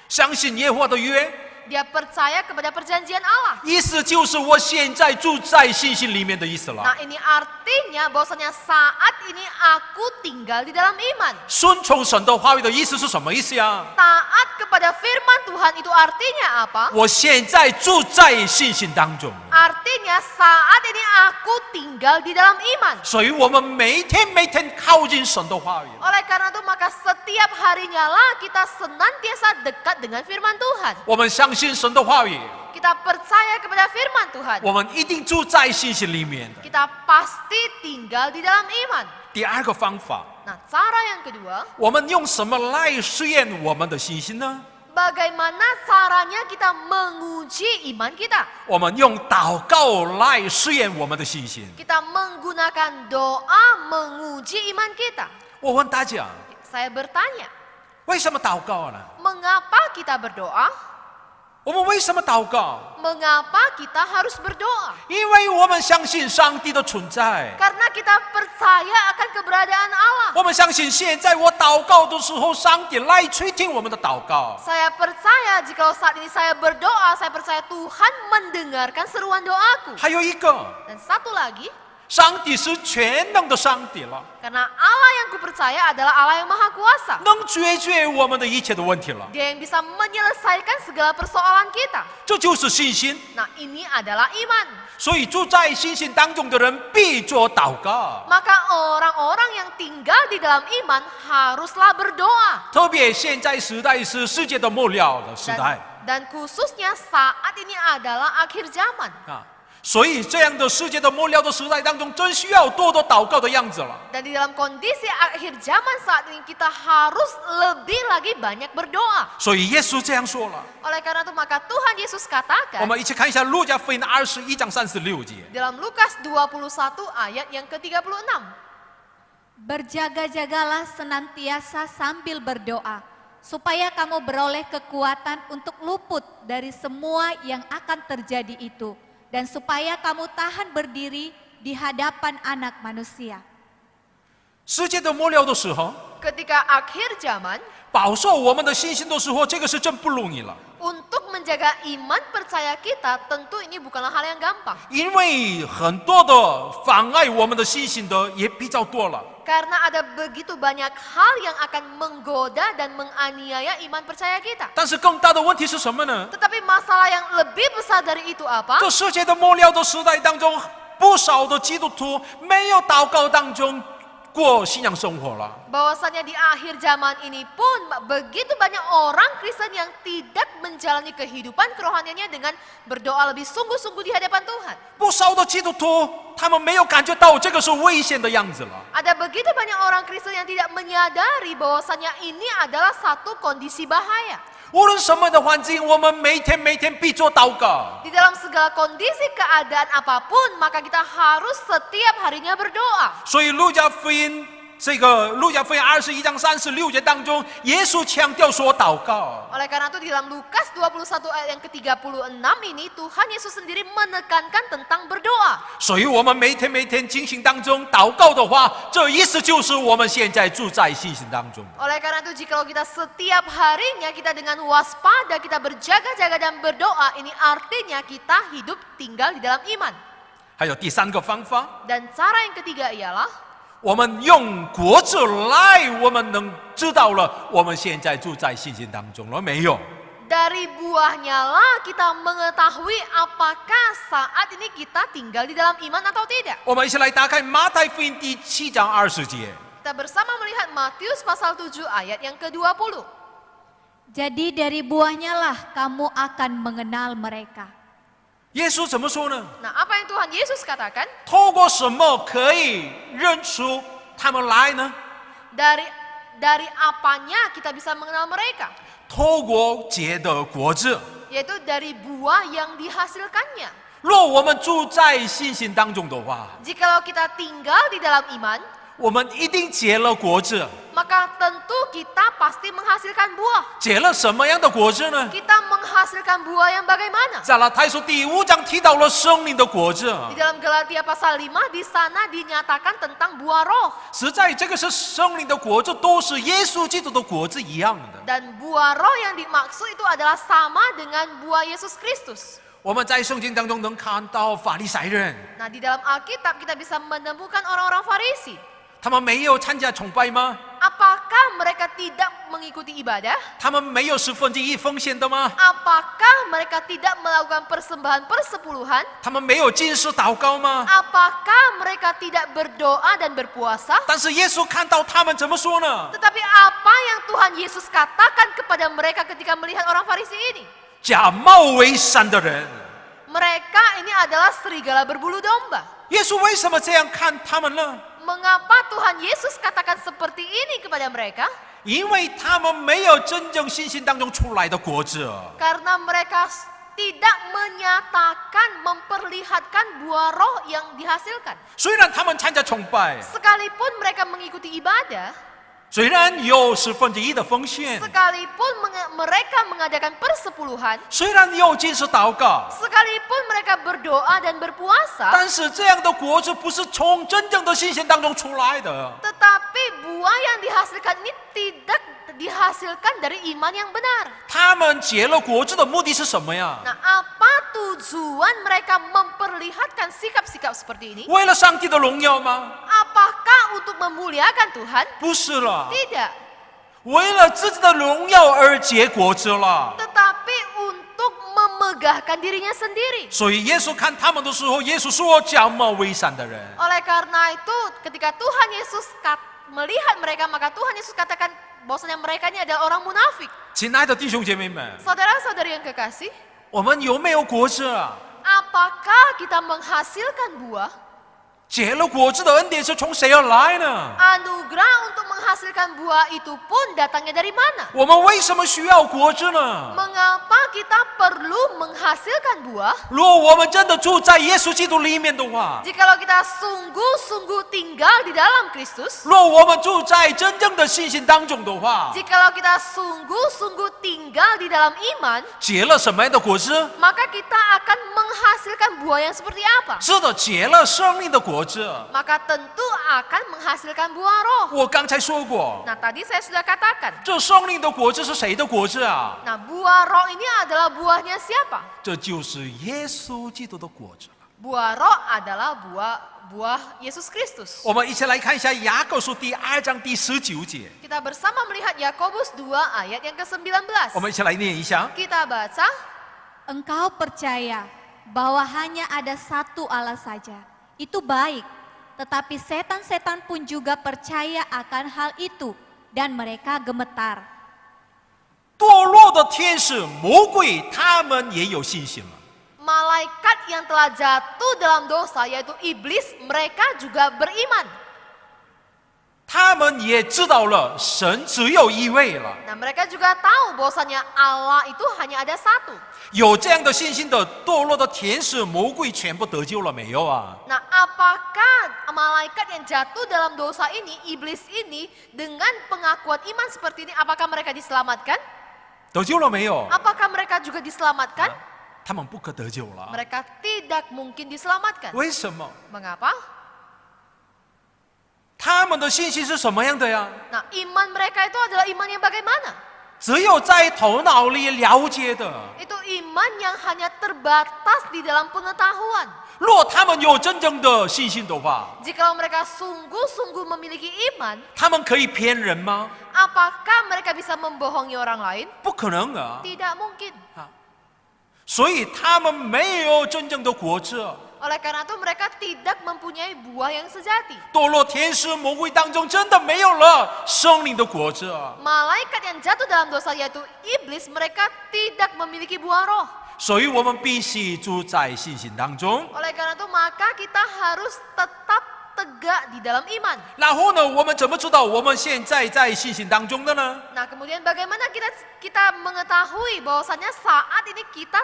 相信耶和华的约， Dia percaya kepada perjanjian Allah. 意思就是我现在住在信心里面的意思了。 Nah, ini artinya bahwasanya saat ini aku tinggal di dalam iman. 顺从神的话语的意思是什么意思呀？ Taat kepada firman Tuhan itu artinya apa? 我现在住在信心当中， Artinya saat ini aku tinggal di dalam iman. 所以我们每天靠近神的话语。 Oleh karena itu maka setiap harinya lah kita senantiasa dekat dengan firman Tuhan. 我们相信神的话语， Kita percaya kepada firman Tuhan. 我们一定住在信心里面的。 Kita pasti tinggal di dalam iman. 第二个方法， Nah, cara yang kedua, 我们用什么来试验我们的信心呢？ bagaimana caranya kita menguji iman kita? 我们用祷告来试验我们的信心。 Kita menggunakan doa menguji iman kita. 我问大家， Saya bertanya, 为什么祷告呢？ mengapa kita berdoa? 我们为什么祷告？ Mengapa kita harus berdoa? 因为我们相信上帝的存在。 Karena kita percaya akan keberadaan Allah. 我们相信现在我祷告的时候，上帝来垂听我们的祷告。 Saya percaya jika saat ini saya berdoa, saya percaya Tuhan mendengarkan seruan doaku. 还有一个， Dan satu lagi, 上帝是全能的上帝了， karena Allah yang kupercaya adalah Allah yang Maha Kuasa. 能解决我们的一切的问题了。 Dia yang bisa menyelesaikan segala persoalan kita. 这就是信心。 Nah, ini adalah iman. 所以住在信心当中的人必做祷告， Maka orang-orang yang tinggal di dalam iman haruslah berdoa. 特别现在时代是世界的末了的时代 Dan khususnya saat ini adalah akhir zaman. 啊，所以这样的世界的末了的时代当中，真需要多多祷告的样子了。 Dan di dalam kondisi akhir zaman saat ini kita harus lebih lagi banyak berdoa. 所以耶稣这样说了， Oleh karena itu maka Tuhan Yesus 我 katakan 们一起看一下路加福音21章36节。 dalam Lukas 21 ayat yang ke-36. Berjaga-jagalah senantiasa sambil berdoa, supaya kamu beroleh kekuatan untuk luput dari semua yang akan terjadi itu, dan supaya kamu tahan berdiri di hadapan Anak Manusia. 世界的末了的时候， Ketika akhir zaman, 保守我们的信心的时候，这个是真不容易了。 untuk menjaga iman percaya kita tentu ini bukanlah hal yang gampang. 因为很多的妨碍我们的信心的也比较多了。 Karena ada begitu banyak hal yang akan menggoda dan menganiaya iman percaya kita. 但是更大的问题是什么呢？ Tetapi masalah yang lebih besar dari itu apa? 这世界的末了的时代当中，不少的基督徒没有祷告当中过信仰生活了。 Bahwasanya di akhir zaman ini pun begitu banyak orang Kristen yang tidak menjalani kehidupan kerohaniannya dengan berdoa lebih sungguh-sungguh di hadapan Tuhan. 不少的基督徒，他们没有感觉到这个是危险的样子了。 Ada begitu banyak orang Kristen yang tidak menyadari bahwasanya ini adalah satu kondisi bahaya. 无论什么的环境，我们每天必做祷告。 Di dalam segala kondisi keadaan apapun, maka kita harus setiap harinya berdoa. 所以路加福音路加福音21章36节当中，耶稣强调说祷告。 Oleh karena itu di dalam Lukas 21 ayat yang ke-36 ini Tuhan Yesus sendiri menekankan tentang berdoa. 所以我们每天进行当中祷告的话，这意思就是我们现在住在信心当中。 Oleh karena itu jikalau kita setiap harinya kita dengan waspada, kita berjaga-jaga dan berdoa, ini artinya kita hidup tinggal di dalam iman. 还有第三个方法， Dan cara yang ketiga ialah 我们用果子来，我们能知道了我们现在住在信心当中了没有？ dari buahnya lah kita mengetahui apakah saat ini kita tinggal di dalam iman atau tidak. 我们一起来打开马太福音第7章20节。 Kita bersama melihat Matius pasal 7 ayat yang ke-20. Jadi dari buahnya lah kamu akan mengenal mereka. 耶稣怎么说呢？ Nah, apa yang Tuhan Yesus katakan? 透过什么可以认出他们来呢？ Dari apanya kita bisa mengenal mereka? 透过结的果子。 Yaitu dari buah yang dihasilkannya. 若我们住在信心当中的话， Jikalau kita tinggal di dalam iman, 我们一定结了果子。 maka tentu kita pasti menghasilkan buah. 结了什么样的果子呢？ Kita menghasilkan buah yang bagaimana? 加拉太书第5章提到了生命的果子。 Di dalam Galatia pasal 5 di sana dinyatakan tentang buah roh. 实在这个是生命的果子，都是耶稣基督的果子一样的。 Dan buah roh yang dimaksud itu adalah sama dengan buah Yesus Kristus. 我们在圣经当中能看到法利赛人， Nah, di dalam Alkitab kita bisa menemukan orang-orang Farisi. 他们没有参加崇拜吗？ Apakah mereka tidak mengikuti ibadah? 他们没有1/10奉献的吗？ Apakah mereka tidak melakukan persembahan persepuluhan? 他们没有禁食祷告吗？ Apakah mereka tidak berdoa dan berpuasa? 但是耶稣看到他们怎么说呢？ Tetapi apa yang Tuhan Yesus katakan kepada mereka ketika melihat orang Farisi ini? 假冒为善的人。 Mereka ini adalah serigala berbulu domba. 耶稣为什么这样看他们呢？ Mengapa Tuhan Yesus katakan seperti ini kepada mereka? 因为他们没有真正信心当中出来的果子。 Karena mereka tidak menyatakan, memperlihatkan buah roh yang dihasilkan. 虽然他们参加崇拜， Sekalipun mereka mengikuti ibadah, 虽然有1/10的奉献， sekalipun mereka mengadakan persepuluhan, 虽然有禁食祷告， sekalipun mereka berdoa dan berpuasa, 但是这样的果子不是从真正的信心当中出来的。 tetapi buah yang dihasilkan ini tidak dihasilkan dari iman yang benar. 他们结了果子的目的是什么呀？ Nah, apa tujuan mereka memperlihatkan sikap-sikap seperti ini? 为了上帝的荣耀吗？ Apakah untuk memuliakan Tuhan? 不是了， Tidak. 为了自己的荣耀而结果子了。 Tetapi untuk memegahkan dirinya sendiri. 所以耶稣看他们的时候，耶稣说：“假冒伪善的人。” Oleh karena itu, ketika Tuhan Yesus melihat mereka, maka Tuhan Yesus katakan bahwasanya mereka ini adalah orang munafik. 亲爱的弟兄姐妹们， Saudara-saudari yang kekasih, 我们有没有果子啊？ apakah kita menghasilkan buah? 结了果子的恩典是从谁而来呢？ Anugerah untuk menghasilkan buah itu pun datangnya dari mana? 我们为什么需要果子呢？ Mengapa kita perlu menghasilkan buah? 如果我们真的住在耶稣基督里面的话， Jikalau kita sungguh-sungguh tinggal di dalam Kristus, 若我们住在真正的信心当中的话， jikalau kita sungguh-sungguh tinggal di dalam iman, 结了什么样的果子？ maka kita akan menghasilkan buah yang seperti apa? 是的，结了生命的果子。 Maka tentu akan menghasilkan buah roh. 我刚才说过， Nah, tadi saya sudah katakan. 这生命的果子是谁的果子啊？ Nah, buah roh ini adalah buahnya siapa? 这就是耶稣基督的果子了。 Buah roh adalah buah Yesus Kristus. 我们一起来看一下雅各书第2章第19节， Kita bersama melihat Yakobus 2 ayat yang ke-19. 我们一起来念一下。 Kita baca, Engkau percaya bahwa hanya ada satu Allah saja. Itu baik, tetapi setan-setan pun juga percaya akan hal itu dan mereka gemetar. 堕落的天使、魔鬼，他们也有信心了。 malaikat yang telah jatuh dalam dosa yaitu iblis, mereka juga beriman. 他们也知道了神只有一位了。 Nah, mereka juga tahu bahwasanya Allah itu hanya ada satu. 有这样的信心的堕落的天使、魔鬼全部得救了没有啊？ Nah, apakah malaikat yang jatuh dalam dosa ini, iblis ini, dengan pengakuan iman seperti ini, apakah mereka diselamatkan? 得救了没有？ Apakah mereka juga diselamatkan? 他们不可得救了。 Mereka tidak mungkin diselamatkan. 为什么？ Mengapa? 他们的信心是什么样的呀？ Nah, iman mereka itu adalah iman yang bagaimana? 只有在头脑里了解的。 Itu iman yang hanya terbatas di dalam pengetahuan. 若他们有真正的信心的话， Jikalau mereka sungguh-sungguh memiliki iman, 他们可以骗人吗？ apakah mereka bisa membohongi orang lain? 不可能啊！ Tidak mungkin. 所以他们没有真正的果子。 Oleh karena itu mereka tidak mempunyai buah yang sejati. 堕落天使、魔鬼当中真的没有了生命的果子。 Malaikat yang jatuh dalam dosa yaitu iblis, mereka tidak memiliki buah roh. 所以我们必须住在信心当中。 Oleh karena itu maka kita harus tetap tegak di dalam iman. 然后呢，我们怎么知道我们现在在信心当中的呢？ Nah, kemudian bagaimana kita mengetahui bahwasanya saat ini kita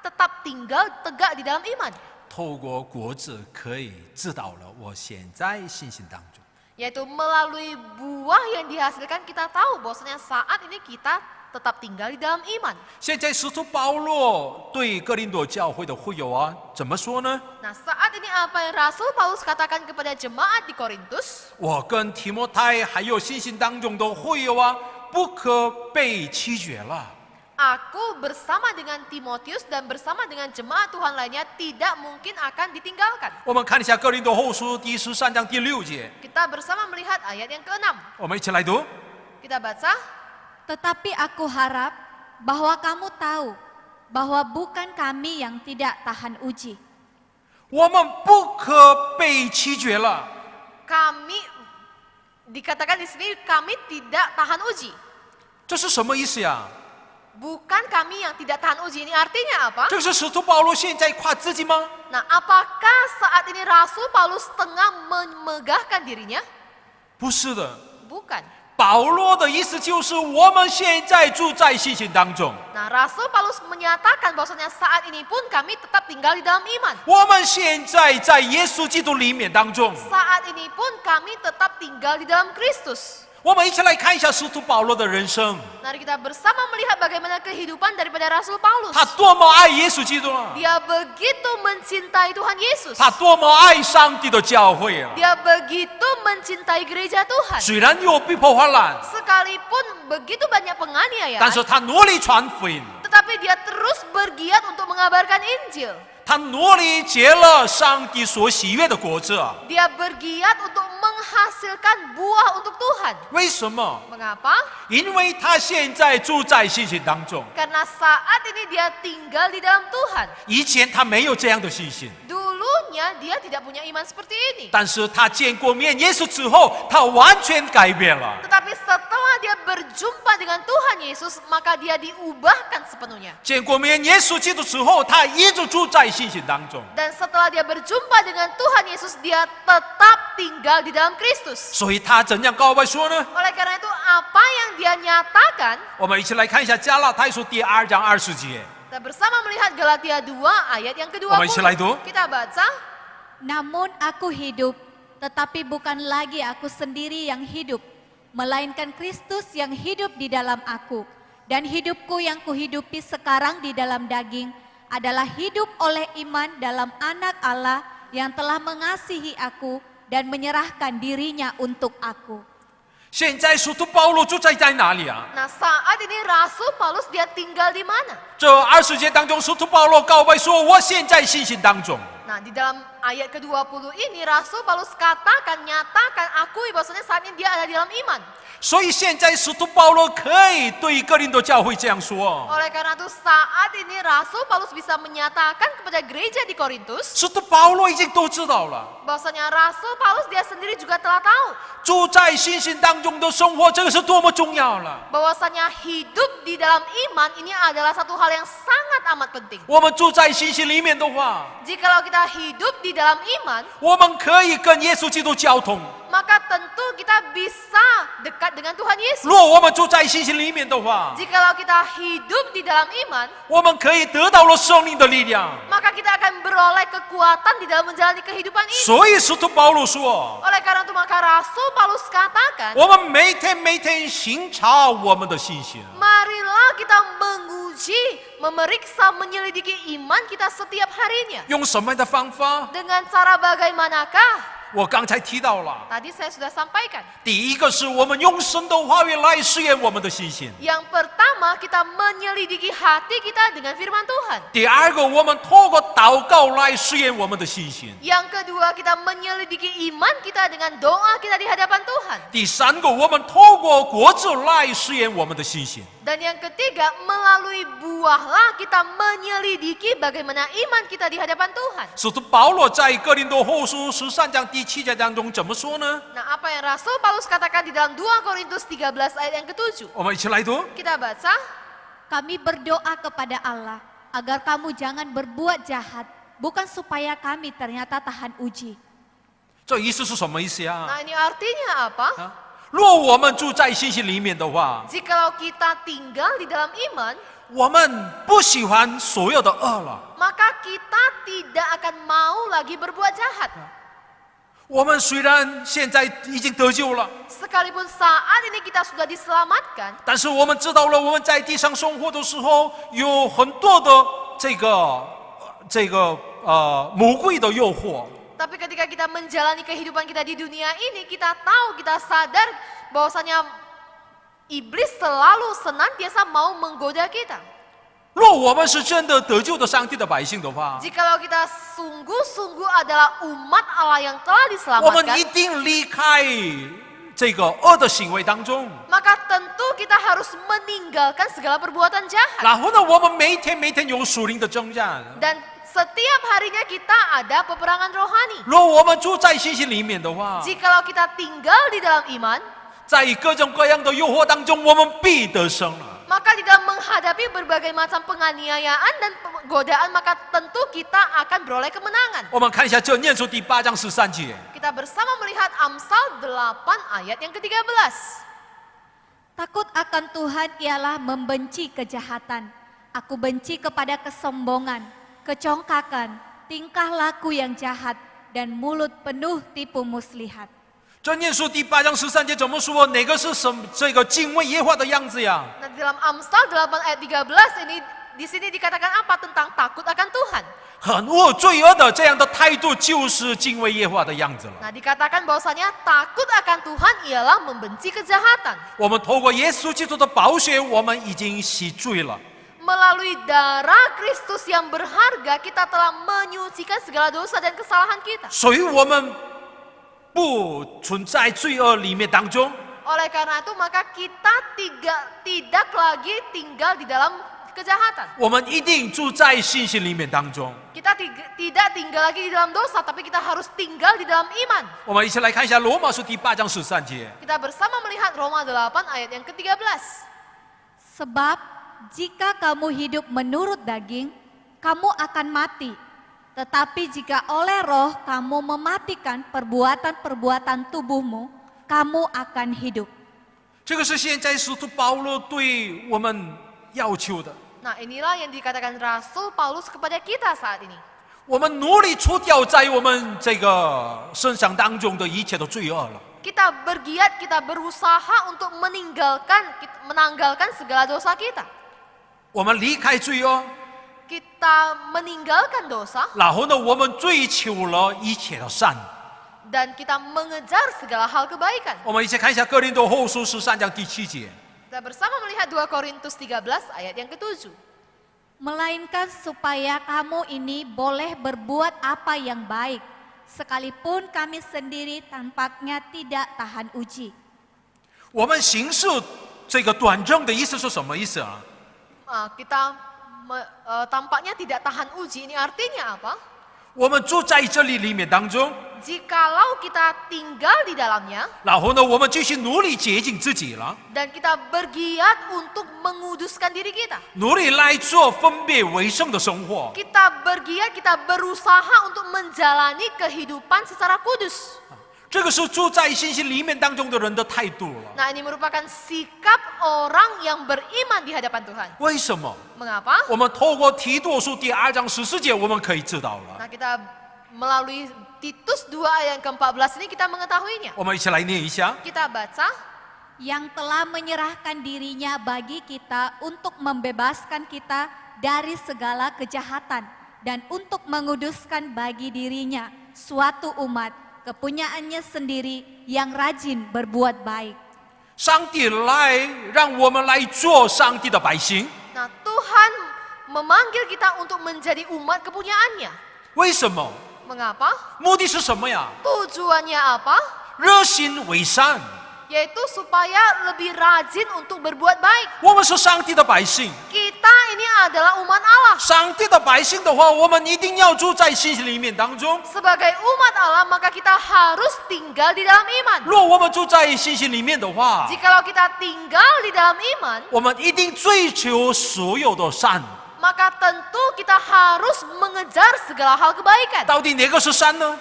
tetap tinggal tegak di dalam iman? 透过果子可以知道了我现在信心当中。 Yaitu melalui buah yang dihasilkan kita tahu bahwasanya saat ini kita tetap tinggal di dalam iman. 现在使徒保罗对哥林多教会的会友啊，怎么说呢？ Nah, saat ini apa yang Rasul Paulus katakan kepada jemaat di Korintus? 我跟提摩太还有信心当中的会友啊，不可被弃绝了。 Aku bersama dengan Timotius dan bersama dengan jemaat Tuhan lainnya tidak mungkin akan ditinggalkan. 我们看一下哥林多后书第13章第6节， Kita bersama melihat ayat yang ke-6. 我们一起来读。 Kita baca. Tetapi aku harap bahwa kamu tahu bahwa bukan kami yang tidak tahan uji. 我们不可被弃绝了。 Kami dikatakan di sini kami tidak tahan uji. 这是什么意思呀？ Bukan kami yang tidak tahan uji. Ini artinya apa? 这是使徒保罗现在夸自己吗？ Nah, apakah saat ini Rasul Paulus tengah memegahkan dirinya? 不是的， Bukan. 保罗的意思就是我们现在住在信心当中， Nah, Rasul Paulus menyatakan bahwasanya saat ini pun kami tetap tinggal di dalam iman. 我们现在在耶稣基督里面当中， Saat ini pun kami tetap tinggal di dalam Kristus. 我们一起来看一下使徒保罗的人生， Mari kita bersama melihat bagaimana kehidupan daripada Rasul Paulus. 他多么爱耶稣基督啊！ Dia begitu mencintai Tuhan Yesus. 他多么爱上帝的教会啊！ Dia begitu mencintai gereja Tuhan. 虽然有逼迫患难， Sekalipun begitu banyak 但 penganiayaan, 是他努力传福音， tetapi dia terus bergiat untuk mengabarkan Injil. 他努力结了上帝所喜悦的果子啊！ Dia bergiat untuk menghasilkan buah untuk Tuhan. 为什么？ Mengapa? 因为他现在住在信心当中， Karena saat ini dia tinggal di dalam Tuhan. 以前他没有这样的信心， Dulunya dia tidak punya iman seperti ini. 但是他见过面耶稣之后，他完全改变了。 Tetapi setelah dia berjumpa dengan Tuhan Yesus, maka dia diubahkan sepenuhnya. 见过面耶稣基督之后，他一直住在信心当中， Dan setelah dia berjumpa dengan Tuhan Yesus, dia tetap tinggal di dalam Kristus. 所以他怎样告白说呢？ Oleh karena itu, apa yang dia nyatakan, 我们一起来看一下加拉太书第2章20节。 kita bersama melihat Galatia 2 ayat yang Oh, istilah itu. ke-20. Kita baca, Namun aku hidup, tetapi bukan lagi aku sendiri yang hidup, melainkan Kristus yang hidup di dalam aku. Dan hidupku yang kuhidupi sekarang di dalam daging adalah hidup oleh iman dalam anak Allah yang telah mengasihi aku dan menyerahkan dirinya untuk aku. 现在使徒保罗住在哪里啊？ nah saat ini Rasul Paulus dia tinggal di mana? 这20节当中，使徒保罗告白说：“我现在信心当中。” Nah, di dalam ayat ke-20 ini Rasul Paulus katakan, nyatakan, akui bahwasanya saat ini dia ada di dalam iman. 所以现在使徒保罗可以对哥林多教会这样说： Oleh karena itu saat ini Rasul Paulus bisa menyatakan kepada gereja di Korintus 使徒保罗已经都知道了， bahwasanya Rasul Paulus dia sendiri juga telah tahu 住在信心当中的生活，这个是多么重要了。 bahwasanya hidup di dalam iman ini adalah satu hal yang sangat amat penting. 我们住在信心里面的话， Jikalau kita hidup di dalam iman, 我们可以跟耶稣基督交通。 maka tentu kita bisa dekat dengan Tuhan Yesus. 若我们住在信心里面的话， Jikalau kita hidup di dalam iman, 我们可以得到了生命的力量。 maka kita akan beroleh kekuatan di dalam menjalani kehidupan ini. 所以使徒保罗说 Oleh karena itu maka Rasul Paulus katakan, 我们每天寻查我们的信心， marilah kita menguji, memeriksa, menyelidiki iman kita setiap harinya. 用什么样的方法？ Dengan cara bagaimanakah? 我刚才提到了， Tadi saya sudah sampaikan. 第一个是我们用神的话语来试验我们的信心； Yang pertama kita menyelidiki hati kita dengan firman Tuhan. 第二个，我们透过祷告来试验我们的信心； Yang kedua kita menyelidiki iman kita dengan doa kita di hadapan Tuhan. 第三个，我们透过果子来试验我们的信心。 Dan yang ketiga, melalui buahlah kita menyelidiki bagaimana iman kita di hadapan Tuhan. 使徒保罗在哥林多后书13章第7节当中怎么说呢？ Nah, apa yang Rasul Paulus katakan di dalam 2 Korintus 13 ayat yang ke-7? 我们一起来读。 Kita baca, Kami berdoa kepada Allah agar kamu jangan berbuat jahat, bukan supaya kami ternyata tahan uji. 这意思是什么意思啊？ nah ini artinya apa? 若我们住在信心里面的话， Jikalau kita tinggal di dalam iman, 我们不喜欢所有的恶了。 maka kita tidak akan mau lagi berbuat jahat. 我们虽然现在已经得救了， Sekalipun saat ini kita sudah diselamatkan, 但是我们知道了我们在地上生活的时候有很多的魔鬼的诱惑。 tapi ketika kita menjalani kehidupan kita di dunia ini, kita tahu, kita sadar bahwasanya iblis selalu senantiasa mau menggoda kita. 若我们是真的得救的上帝的百姓的话， Jikalau kita sungguh-sungguh adalah umat Allah yang telah 我们一 diselamatkan, 定离开这个恶的行为当中。 maka tentu kita harus meninggalkan segala perbuatan jahat. 然后呢，我们每天有属灵的征战。 Dan setiap harinya kita ada peperangan rohani. 若我们住在信心里面的话， Jikalau kita tinggal di dalam iman, 在各种各样的诱惑当中，我们必得胜了。 maka di dalam menghadapi berbagai macam penganiayaan dan godaan, maka tentu kita akan beroleh kemenangan. 我们看一下这念书第8章13节。 Kita bersama melihat Amsal 8 ayat yang ke-13. Takut akan Tuhan ialah membenci kejahatan. Aku benci kepada kesombongan, kecongkakan, tingkah laku yang jahat, dan mulut penuh tipu muslihat. 箴言书第8章13节怎么说？哪个是这个敬畏耶和华的样子呀？ Nah, di dalam Amsal 8 ayat 13 ini di sini dikatakan apa tentang takut akan Tuhan. 很恶罪恶的这样的态度，就是敬畏耶和华的样子了。 Nah, dikatakan bahwasanya takut akan Tuhan ialah membenci kejahatan. 我们透过耶稣基督的宝血，我们已经洗罪了。 Melalui darah Kristus yang berharga, kita telah menyucikan segala dosa dan kesalahan kita. 所以我们不存在罪恶里面当中。 Oleh karena itu, maka kita tidak lagi tinggal di dalam kejahatan. 我们一定住在信心里面当中。 Kita tidak tinggal lagi di dalam dosa, tapi kita harus tinggal di dalam iman. 我们一起来看一下罗马书第8章13节。 Kita bersama melihat Roma 8 ayat yang ke-13. Sebab jika kamu hidup menurut daging, kamu akan mati. Tetapi jika oleh roh kamu mematikan perbuatan-perbuatan tubuhmu, kamu akan hidup. 这个是现在使徒保罗对我们要求的。 Nah, inilah yang dikatakan Rasul Paulus kepada kita saat ini. 我们努力除掉在我们这个身上当中的一切的罪恶了。 Kita bergiat, kita berusaha untuk menanggalkan segala dosa kita. 我们离开罪恶， Kita meninggalkan dosa 然后呢，我们追求了一切的善。 dan kita mengejar segala hal kebaikan. 我们一起看一下哥林多后书13章第7节。 Kita bersama melihat 2 Korintus 13 ayat yang ke-7. Melainkan supaya kamu ini boleh berbuat apa yang baik, sekalipun kami sendiri tampaknya tidak tahan uji. 我们行事这个端正的意思是什么意思啊？ Tampaknya tidak tahan uji, ini artinya apa? 我们住在这里面当中， Jikalau kita tinggal di dalamnya 然后呢，我们继续努力洁净自己了， dan kita bergiat untuk menguduskan diri kita. 努力来做分别为圣的生活。 Kita bergiat, kita berusaha untuk menjalani kehidupan secara kudus. 这个是住在信心里面当中的人的态度了。 Nah, ini merupakan sikap orang yang beriman di hadapan Tuhan. 为什么？ Mengapa? 我们透过提多书第2章14节，我们可以知道了。 Nah, kita melalui Titus 2 ayat ke-14 ini kita mengetahuinya. 我们一起来念一下。 Kita baca, Yang telah menyerahkan dirinya bagi kita untuk membebaskan kita dari segala kejahatan dan untuk menguduskan bagi dirinya suatu umat kepunyaannya sendiri yang rajin berbuat baik. 上帝来让我们来做上帝的百姓， nah Tuhan memanggil kita untuk menjadi umat kepunyaannya. 为什么？ Mengapa? 目的是什么呀？ Tujuannya apa? 热心为善。 Yaitu supaya lebih rajin untuk berbuat baik. 我们是上帝的百姓， Kita ini adalah umat Allah. 上帝的百姓的话，我们一定要住在信心里面当中。 Sebagai umat Allah, maka kita harus tinggal di dalam iman. 若我们住在信心里面的话， Jikalau kita tinggal di dalam iman, 我们一定追求所有的善。 maka tentu kita harus mengejar segala hal kebaikan. 到底哪个是善呢？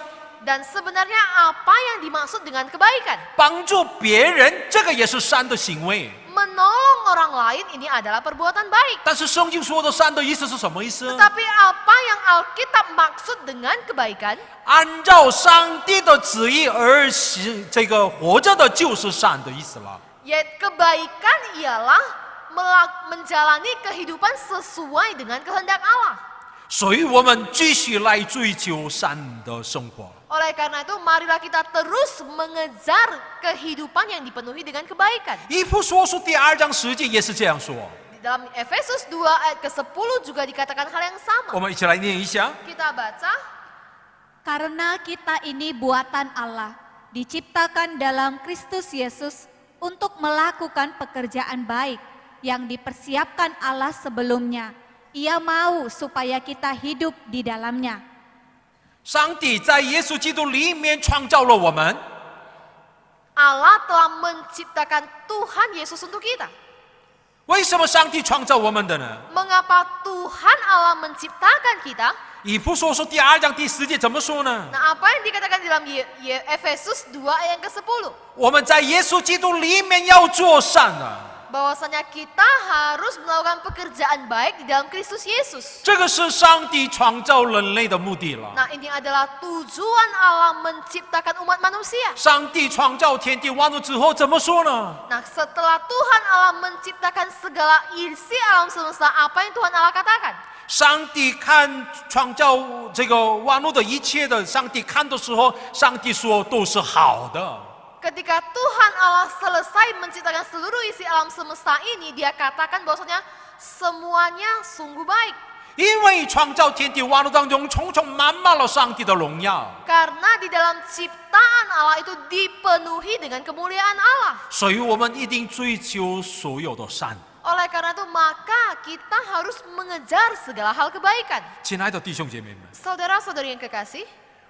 Dan sebenarnya apa yang dimaksud dengan kebaikan? 帮助别人，这个也是善的行为。 Menolong orang lain ini adalah perbuatan baik. 但是圣经说的善的意思是什么意思？ Tetapi apa yang Alkitab maksud dengan kebaikan? 按照上帝的旨意而行，这个活着的就是善的意思了。 Yaitu kebaikan ialah menjalani kehidupan sesuai dengan kehendak Allah. 所以我们继续来追求善的生活。 Oleh karena itu, marilah kita terus mengejar kehidupan yang dipenuhi dengan kebaikan. 以弗所书第2章10节也是这样说。 Di dalam Efesus 2 ayat ke-10 juga dikatakan hal yang sama. 我们一起来念一下。 Kita baca, Karena kita ini buatan Allah, diciptakan dalam Kristus Yesus untuk melakukan pekerjaan baik yang dipersiapkan Allah sebelumnya. Ia mau supaya kita hidup di dalamnya. 上帝在耶稣基督里面创造了我们， Allah telah menciptakan Tuhan Yesus untuk kita. 为什么上帝创造我们的呢？ Mengapa Tuhan Allah menciptakan kita? 以弗所书第2章第10节怎么说呢？ Nah, apa yang dikatakan di dalam Efesus 2 ayat yang ke-10? 我们在耶稣基督里面要做善啊， bahwasanya kita harus melakukan pekerjaan baik di dalam Kristus Yesus. 这个是上帝创造人类的目的了。 Nah, ini adalah tujuan Allah menciptakan umat manusia. 上帝创造天地万物之后怎么说呢？ Nah, setelah Tuhan Allah menciptakan segala isi alam semesta, apa yang Tuhan Allah katakan? 上帝看创造这个万物的一切的，上帝看的时候，上帝说都是好的。 Ketika Tuhan Allah selesai menciptakan seluruh isi alam semesta ini, Dia katakan bahwasanya semuanya sungguh baik. 因为创造天地万物当中充充满满了上帝的荣耀， Karena di dalam ciptaan Allah itu dipenuhi dengan kemuliaan Allah. 所以我们一定追求所有的善。 Oleh karena itu, maka kita harus mengejar segala hal kebaikan. 亲爱的弟兄姐妹们， Saudara-saudari yang kekasih,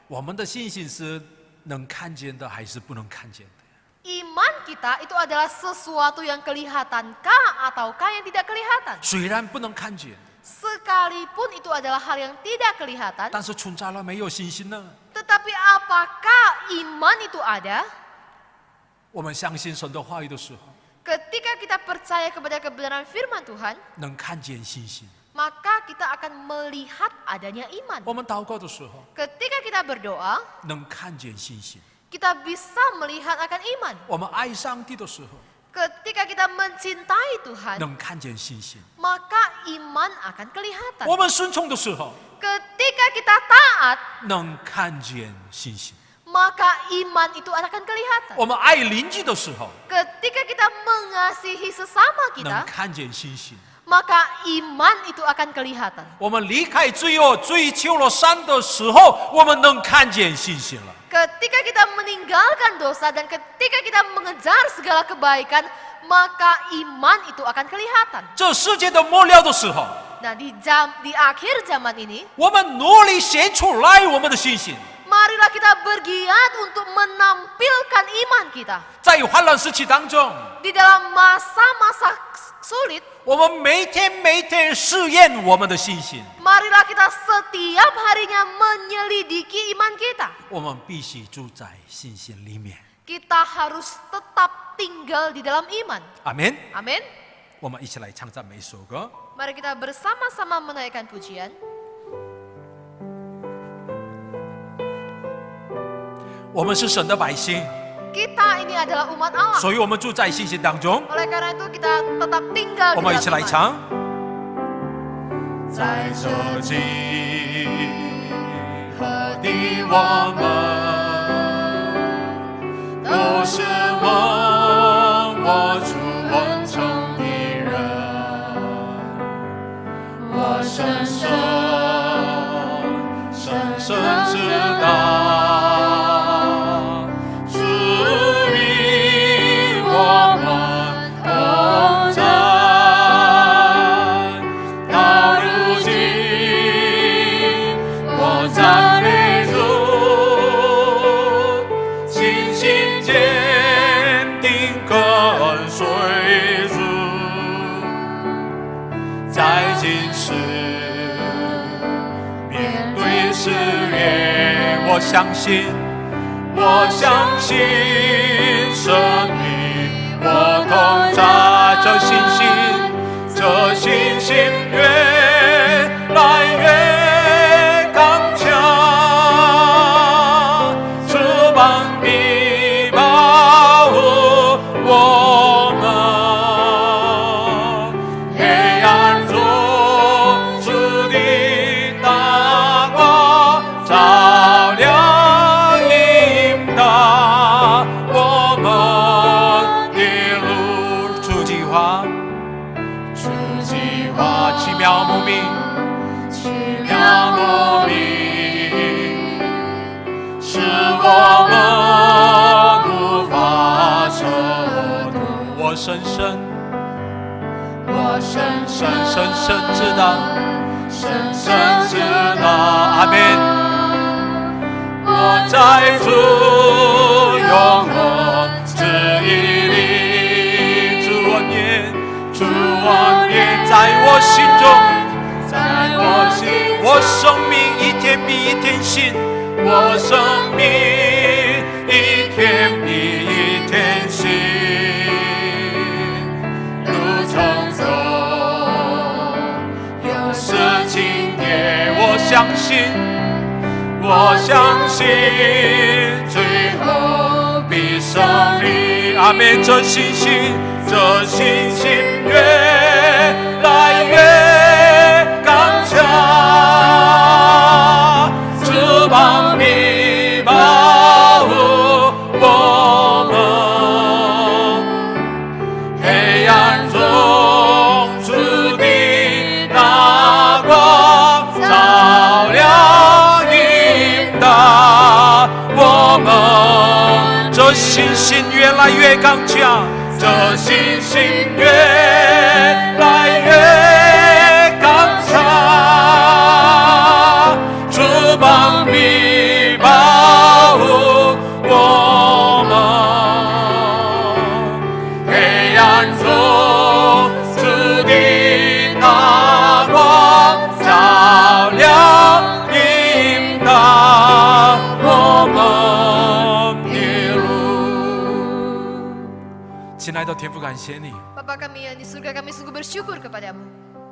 我们的信心是能看见的还是不能看见的？ iman kita itu adalah sesuatu yang kelihatankah ataukah yang tidak kelihatan. 虽然不能看见， Sekalipun itu adalah hal yang tidak kelihatan, 但是存在了没有信心呢？ tetapi apakah iman itu ada? 我们相信神的话语的时候， Ketika kita percaya kepada kebenaran firman Tuhan, 能看见信心。 maka kita akan melihat adanya iman. 我们祷告的时候， Ketika kita berdoa, 能看见信心。 kita bisa melihat akan iman. 我们爱上帝的时候， Ketika kita mencintai Tuhan, 能看见信心。 maka iman akan kelihatan. 我们顺从的时候， Ketika kita taat, 能看见信心。 maka iman itu akan kelihatan. 我们爱邻居的时候， Ketika kita mengasihi sesama 能 kita, 看见信心。 maka iman itu akan kelihatan. 我们离开罪恶，追求了善的时候，我们能看见信心了。 Ketika kita meninggalkan dosa dan ketika kita mengejar segala kebaikan, maka iman itu akan kelihatan. 这世界的末了的时候， Nah, di akhir zaman ini, 我们努力显出来我们的信心。 marilah kita bergiat untuk menampilkan iman kita. 在患难时期当中， Di dalam masa-masa sulit, 我们每天试验我们的信心。 marilah kita setiap harinya menyelidiki iman kita. 我们必须住在信心里面。 Kita harus tetap tinggal di dalam iman. 阿门。 Amin. 我们一起来唱赞美一首歌。 Mari kita bersama-sama menaikkan pujian. 我们是神的百姓， Kita ini adalah umat Allah. 所以我们住在信心当中。 Oleh karena itu kita tetap tinggal 我 di 们一 dalam 起来 iman. 唱。在这集合的我们，都是问我主恩宠的人，我深深知道，主与我们同在。到如今，我赞美主，信心坚定跟随主，在今世面对试炼，我相信神与我同在，这信心越来越刚强，翅膀必保护我们，黑暗中主的大光照亮引导我们的路，主计划。奇妙莫名，是我们无法测度。我深深知道，阿们。我在主永恒旨意里，主恩典在我心中。我生命一天比一天新，我生命一天比一天新。路信，我相信最后必胜利。阿门。这信心，这信心越来越刚强，翅膀必保护我们。黑暗中主的大光照亮引导我们。这信心越来越刚强，这信心越来越刚强，翅膀必保护我们。黑暗中主的大光照亮引导我们的路。亲爱的天父，感谢你， Bapa kami yang di surga, kami sungguh bersyukur kepadamu.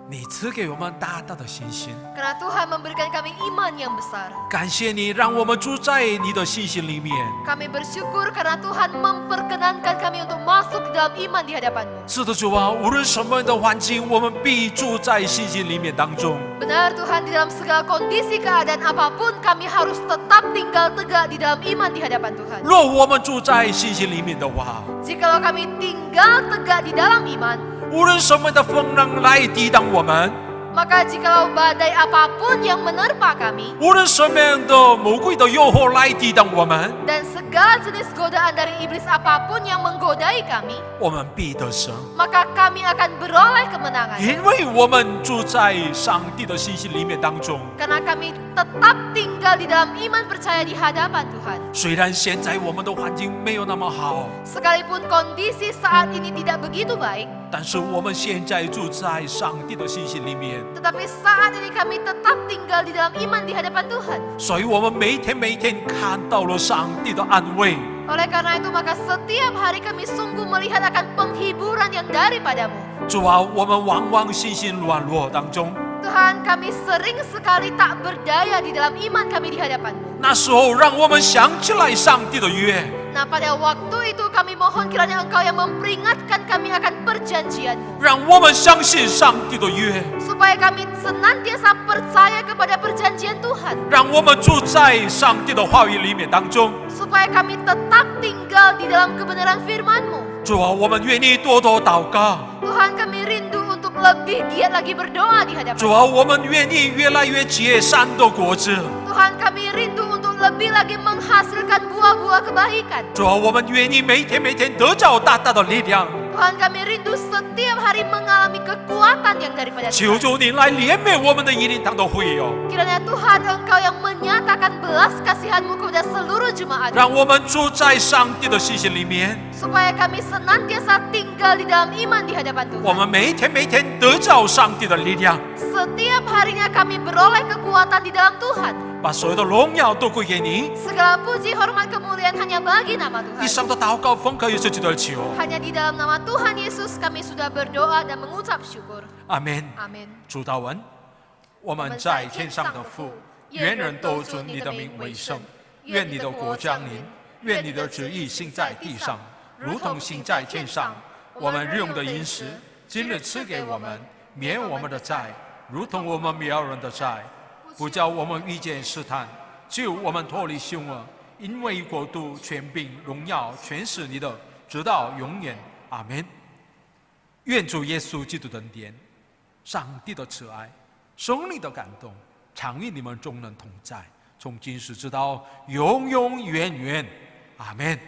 你赐给我们大大的信心。 Karena Tuhan memberikan kami iman yang besar. 感谢你，让我们住在你的信心里面。 Kami bersyukur karena Tuhan memperkenankan kami untuk masuk dalam iman di hadapan-Mu. 是的，主啊，无论什么样的环境，我们必住在信心里面当中。 Benar Tuhan, di dalam segala kondisi keadaan apapun, kami harus tetap tinggal tegak di dalam iman di hadapan Tuhan. 若我们住在信心里面的话， Jikalau kami tinggal tegak di dalam iman, 无论什么样的风浪来抵挡我们， maka jikalau badai apapun yang menerpa kami, 无论什么样的魔鬼的诱惑来抵挡我们， dan segala jenis godaan dari iblis apapun yang menggodai kami, 我们必得胜， maka kami akan beroleh kemenangan. 因为我们住在上帝的信心里面当中。 Karena kami tetap tinggal di dalam iman percaya di hadapan Tuhan. 虽然现在我们的环境没有那么好， Sekalipun kondisi saat ini tidak begitu baik, 但是我们现在住在上帝的信心里面， tetapi saat ini kami tetap tinggal di dalam iman di hadapan Tuhan. 所以我们每天看到了上帝的安慰。 Oleh karena itu, maka setiap hari kami sungguh melihat akan penghiburan yang daripadamu. 主啊，我们往往信心软弱当中， Tuhan, kami sering sekali tak berdaya di dalam iman kami di hadapan-Mu. 那时候让我们想起来上帝的约， Nah, pada waktu itu kami mohon kiranya Engkau yang memperingatkan kami akan perjanjian-Mu. 让我们相信上帝的约， Supaya kami senantiasa percaya kepada perjanjian Tuhan. 让我们住在上帝的话语里面当中。 Supaya kami tetap tinggal di dalam kebenaran firman-Mu. 主啊，我们愿意多多祷告。 Tuhan, kami rindu untuk lebih giat lagi berdoa di hadapan. 主啊，我们愿意越来越结善的果子。 Tuhan, kami rindu untuk lebih lagi menghasilkan buah-buah kebaikan. 主啊，我们愿意每天得着大大的力量。 Tuhan, kami rindu setiap hari mengalami kekuatan yang daripada 求 Tuhan. 主您来怜悯我们的一灵堂的会友， Kiranya Tuhan, Engkau yang menyatakan belas kasihan-Mu kepada seluruh jemaat, 让我们住在上帝的信心里面。 supaya kami senantiasa tinggal di dalam iman di hadapan 我 Tuhan. 们每天得着上帝的力量， Setiap harinya kami beroleh kekuatan di dalam Tuhan. 把所有的荣耀都归给你。 Segala puji, hormat, kemuliaan hanya bagi nama 以 Tuhan. 上的祷告奉靠耶稣基督的求， Hanya di dalam nama Tuhan Yesus kami sudah berdoa dan mengucap syukur. 阿门。 Amin. 主祷文，我们在天上的父，愿人都尊你的名为圣，愿你的国降临，愿你的旨意行在地上，如同行在天上。我们日用的饮食，今日赐给我们，免我们的债，如同我们免人的债，不叫我们遇见试探，救我们脱离凶恶。因为国度、权柄、荣耀，全是你的，直到永远。阿门。愿主耶稣基督的恩典、上帝的慈爱、圣灵的感动，常与你们众人同在，从今时直到永永远远。阿门。